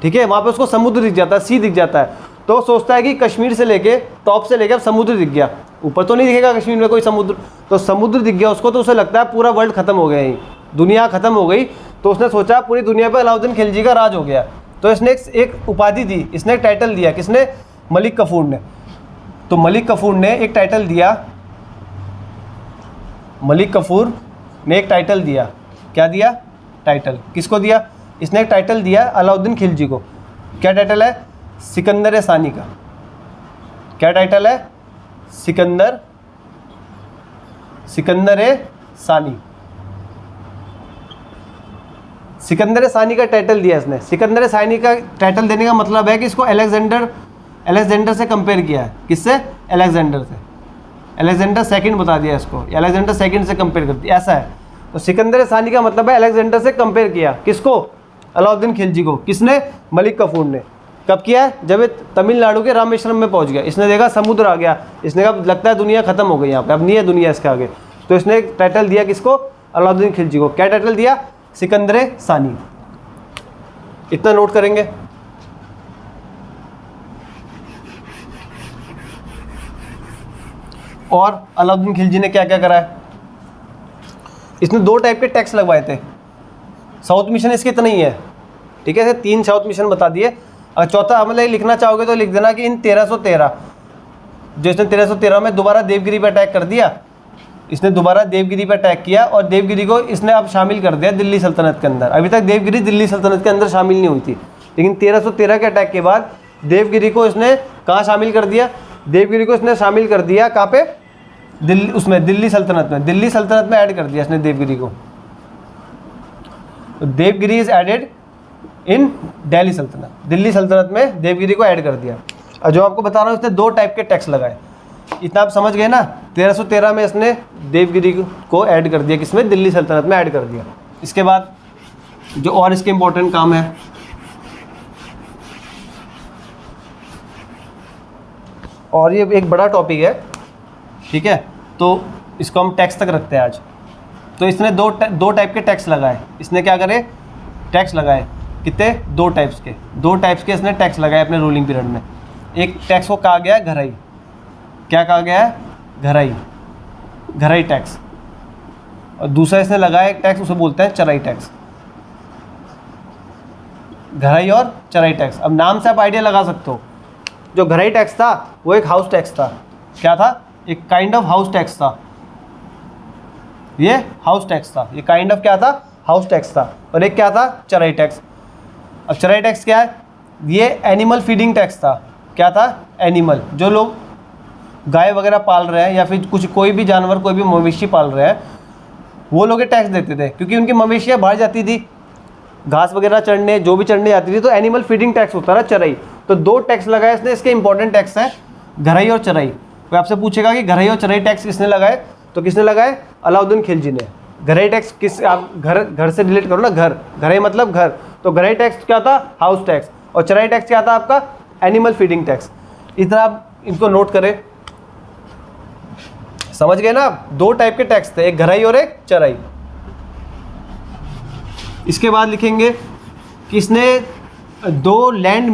ठीक है। वहाँ पे उसको समुद्र दिख जाता है, सी दिख जाता है। तो सोचता है कि कश्मीर से लेके टॉप से लेके अब समुद्र दिख गया, ऊपर तो नहीं दिखेगा कश्मीर में कोई समुद्र। तो समुद्र दिख गया उसको, तो उसे लगता है पूरा वर्ल्ड खत्म हो गया, ही दुनिया खत्म हो गई। तो उसने सोचा पूरी दुनिया पे अलाउद्दीन खिलजी का राज हो गया। तो इसने एक उपाधि दी, इसने एक टाइटल दिया। किसने? मलिक कफूर ने। तो मलिक कफूर ने एक टाइटल दिया। मलिक कफूर ने एक टाइटल दिया। क्या दिया? टाइटल। किसको दिया? इसने एक टाइटल दिया अलाउद्दीन खिलजी को। क्या टाइटल है? सिकंदर सानी का। क्या टाइटल है? सिकंदर सानी। सिकंदर सानी का टाइटल दिया इसने। सिकंदर सानी का टाइटल देने का मतलब है कि इसको अलेक्जेंडर से कंपेयर किया है। किससे? अलेक्जेंडर से। अलेक्जेंडर सेकंड बता दिया इसको, अलेक्जेंडर सेकंड से कंपेयर कर दिया, ऐसा है। तो सिकंदर सानी का मतलब है अलेक्जेंडर से कंपेयर किया। किसको? अलाउद्दीन खिलजी को। किसने? मलिक कफूर ने। कब किया है? जब ये तमिलनाडु के रामेश्वरम में पहुंच गया। इसने देखा समुद्र आ गया, इसने कहा लगता है दुनिया खत्म हो गई यहाँ पे, अब नहीं है दुनिया इसके आगे। तो इसने एक टाइटल दिया किसको? अलाउद्दीन खिलजी को। क्या टाइटल दिया? सिकंदर सानी। इतना नोट करेंगे। और अलाउद्दीन खिलजी ने क्या क्या करा है? इसने 2 टाइप के टैक्स लगवाए थे। साउथ मिशन इसके इतना ही है, ठीक है। 3 साउथ मिशन बता दिए। अगर चौथा मतलब लिखना चाहोगे तो लिख देना कि इन 1313 जो इसने 1313 में दोबारा देवगिरी पर अटैक कर दिया। इसने दोबारा देवगिरी पर अटैक किया और देवगिरी को इसने अब शामिल कर दिया दिल्ली सल्तनत के अंदर। अभी तक देवगिरी दिल्ली सल्तनत के अंदर शामिल नहीं हुई थी, लेकिन 1313 के अटैक के बाद देवगिरी को इसने कहाँ शामिल कर दिया? देवगिरी को इसने शामिल कर दिया कहाँ पे? दिल्ली सल्तनत में। दिल्ली सल्तनत में ऐड कर दिया इसने देवगिरी को। Devagiri is added in Delhi Sultanate. Delhi सल्तनत में देवगिरी को ऐड कर दिया। और जो आपको बता रहा हूँ इसने 2 टाइप के टैक्स लगाए। इतना आप समझ गए ना? 1313 में इसने देवगिरी को ऐड कर दिया, किसमें? दिल्ली सल्तनत में ऐड कर दिया। इसके बाद जो और इसके इम्पोर्टेंट काम है, और ये एक बड़ा टॉपिक है, ठीक है, तो इसको हम टैक्स तक रखते हैं आज। तो इसने दो टाइप के टैक्स लगाए। इसने क्या करे? टैक्स लगाए। कितने? 2 टाइप्स के। 2 टाइप्स के इसने टैक्स लगाए अपने रूलिंग पीरियड में। एक टैक्स को कहा गया है घराई। क्या कहा गया है? घराई टैक्स। और दूसरा इसने लगाया एक टैक्स, उसे बोलते हैं चराई टैक्स। घराई और चराई टैक्स। अब नाम से आप आइडिया लगा सकते हो, जो घराई टैक्स था वो एक हाउस टैक्स था। क्या था? एक काइंड ऑफ हाउस टैक्स था। ये हाउस टैक्स था, ये काइंड ऑफ क्या था? हाउस टैक्स था। और एक क्या था? चराई टैक्स। अब चराई टैक्स क्या है? ये एनिमल फीडिंग टैक्स था। क्या था? एनिमल, जो लोग गाय वगैरह पाल रहे हैं या फिर कुछ कोई भी जानवर, कोई भी मवेशी पाल रहे हैं, वो लोग टैक्स देते थे, क्योंकि उनकी मवेशियाँ बाहर जाती थी घास वगैरह चढ़ने, जो भी चढ़ने जाती थी, तो एनिमल फीडिंग टैक्स होता था चराई। तो 2 टैक्स लगाए इसने, इसके इंपॉर्टेंट टैक्स हैं घराई और चराई। कोई आपसे पूछेगा कि घराई और चराई टैक्स किसने लगाए, तो किसने लगाए? अलाउद्दीन खिलजी ने। घराई टैक्स किस, आप घर से रिलेट करो ना, घर, घराई मतलब घर, तो घराई टैक्स क्या था? House tax. और चराई टैक्स क्या था आपका? Animal feeding tax. इतना आप इनको नोट करें, समझ गए ना आप? 2 टाइप के टैक्स थे, एक घराई और एक चराई। इसके बाद लिखेंगे कि इसने 2 लैंड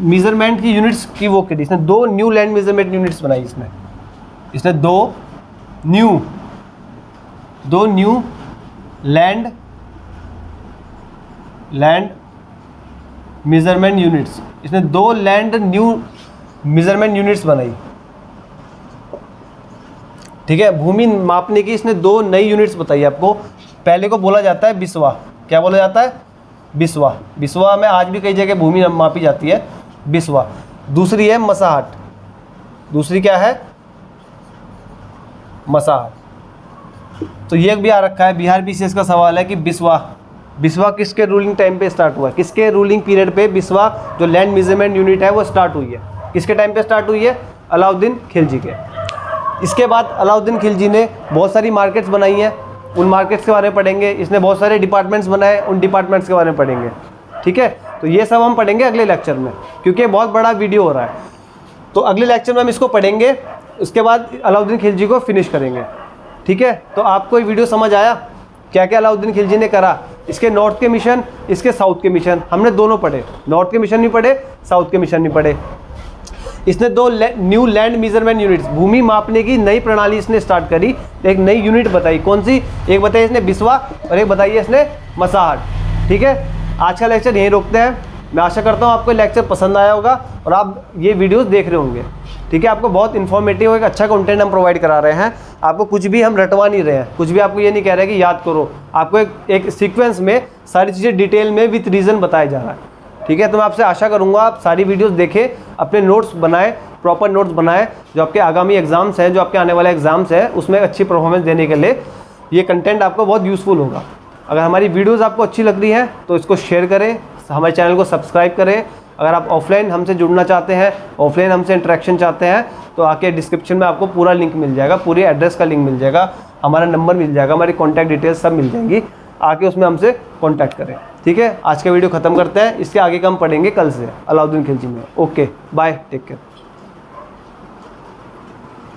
मेजरमेंट की यूनिट्स की वो करी, इसने 2 न्यू लैंड मेजरमेंट यूनिट्स बनाई। इसने 2 न्यू लैंड मेजरमेंट यूनिट्स, इसने 2 लैंड न्यू मेजरमेंट यूनिट्स बनाई। ठीक है, भूमि मापने की इसने 2 नई यूनिट्स बताई आपको। पहले को बोला जाता है बिस्वा। क्या बोला जाता है? बिस्वा। बिस्वा में आज भी कई जगह भूमि मापी जाती है, बिस्वा। दूसरी है मसाहट। दूसरी क्या है? मसाहट। तो ये भी आ रखा है, बिहार बीसीएस का सवाल है कि बिस्वा किसके रूलिंग टाइम पे स्टार्ट हुआ है? किसके रूलिंग पीरियड पे बिस्वा जो लैंड मेजरमेंट यूनिट है वो स्टार्ट हुई है? किसके टाइम पे स्टार्ट हुई है? अलाउद्दीन खिलजी के। इसके बाद अलाउद्दीन खिलजी ने बहुत सारी मार्केट्स बनाई हैं, उन मार्केट्स के बारे में पढ़ेंगे। इसने बहुत सारे डिपार्टमेंट्स बनाए, उन डिपार्टमेंट्स के बारे में पढ़ेंगे। ठीक है, तो ये सब हम पढ़ेंगे अगले लेक्चर में, क्योंकि बहुत बड़ा वीडियो हो रहा है। तो अगले लेक्चर में हम इसको पढ़ेंगे, उसके बाद अलाउद्दीन खिलजी को फिनिश करेंगे। ठीक है, तो आपको ये वीडियो समझ आया क्या क्या अलाउद्दीन खिलजी ने करा? इसके नॉर्थ के मिशन, इसके साउथ के मिशन, हमने दोनों पढ़े। नॉर्थ के मिशन भी पढ़े, साउथ के मिशन भी पढ़े। इसने 2 न्यू लैंड मेजरमेंट यूनिट्स, भूमि मापने की नई प्रणाली इसने स्टार्ट करी। एक नई यूनिट बताई, कौन सी? एक बताई इसने बिस्वा और एक बताई इसने मसाहट। ठीक है, आज का लेक्चर यहीं रोकते हैं। मैं आशा करता हूँ आपको लेक्चर पसंद आया होगा और आप ये वीडियोस देख रहे होंगे। ठीक है, आपको बहुत इन्फॉर्मेटिव, एक अच्छा कंटेंट हम प्रोवाइड करा रहे हैं। आपको कुछ भी हम रटवा नहीं रहे हैं, कुछ भी आपको ये नहीं कह रहे कि याद करो। आपको एक सीक्वेंस में सारी चीज़ें डिटेल में विथ रीज़न बताया जा रहा है। ठीक है, तो मैं आपसे आशा करूंगा आप सारी वीडियोस देखें, अपने नोट्स बनाएं, प्रॉपर नोट्स बनाएं। जो आपके आगामी एग्जाम्स हैं, जो आपके आने वाले एग्जाम्स हैं, उसमें अच्छी परफॉर्मेंस देने के लिए ये कंटेंट आपको बहुत यूज़फुल होगा। अगर हमारी वीडियोस आपको अच्छी लग रही हैं तो इसको शेयर करें, हमारे चैनल को सब्सक्राइब करें। अगर आप ऑफलाइन हमसे जुड़ना चाहते हैं, ऑफलाइन हमसे इंटरेक्शन चाहते हैं, तो आके डिस्क्रिप्शन में आपको पूरा लिंक मिल जाएगा, पूरी एड्रेस का लिंक मिल जाएगा, हमारा नंबर मिल जाएगा, हमारी कॉन्टैक्ट डिटेल्स सब मिल जाएंगी। आके उसमें हमसे कॉन्टैक्ट करें। ठीक है, आज का वीडियो खत्म करते हैं, इसके आगे का हम पढ़ेंगे कल से अलाउद्दीन खिलजी में। Okay, bye, take care.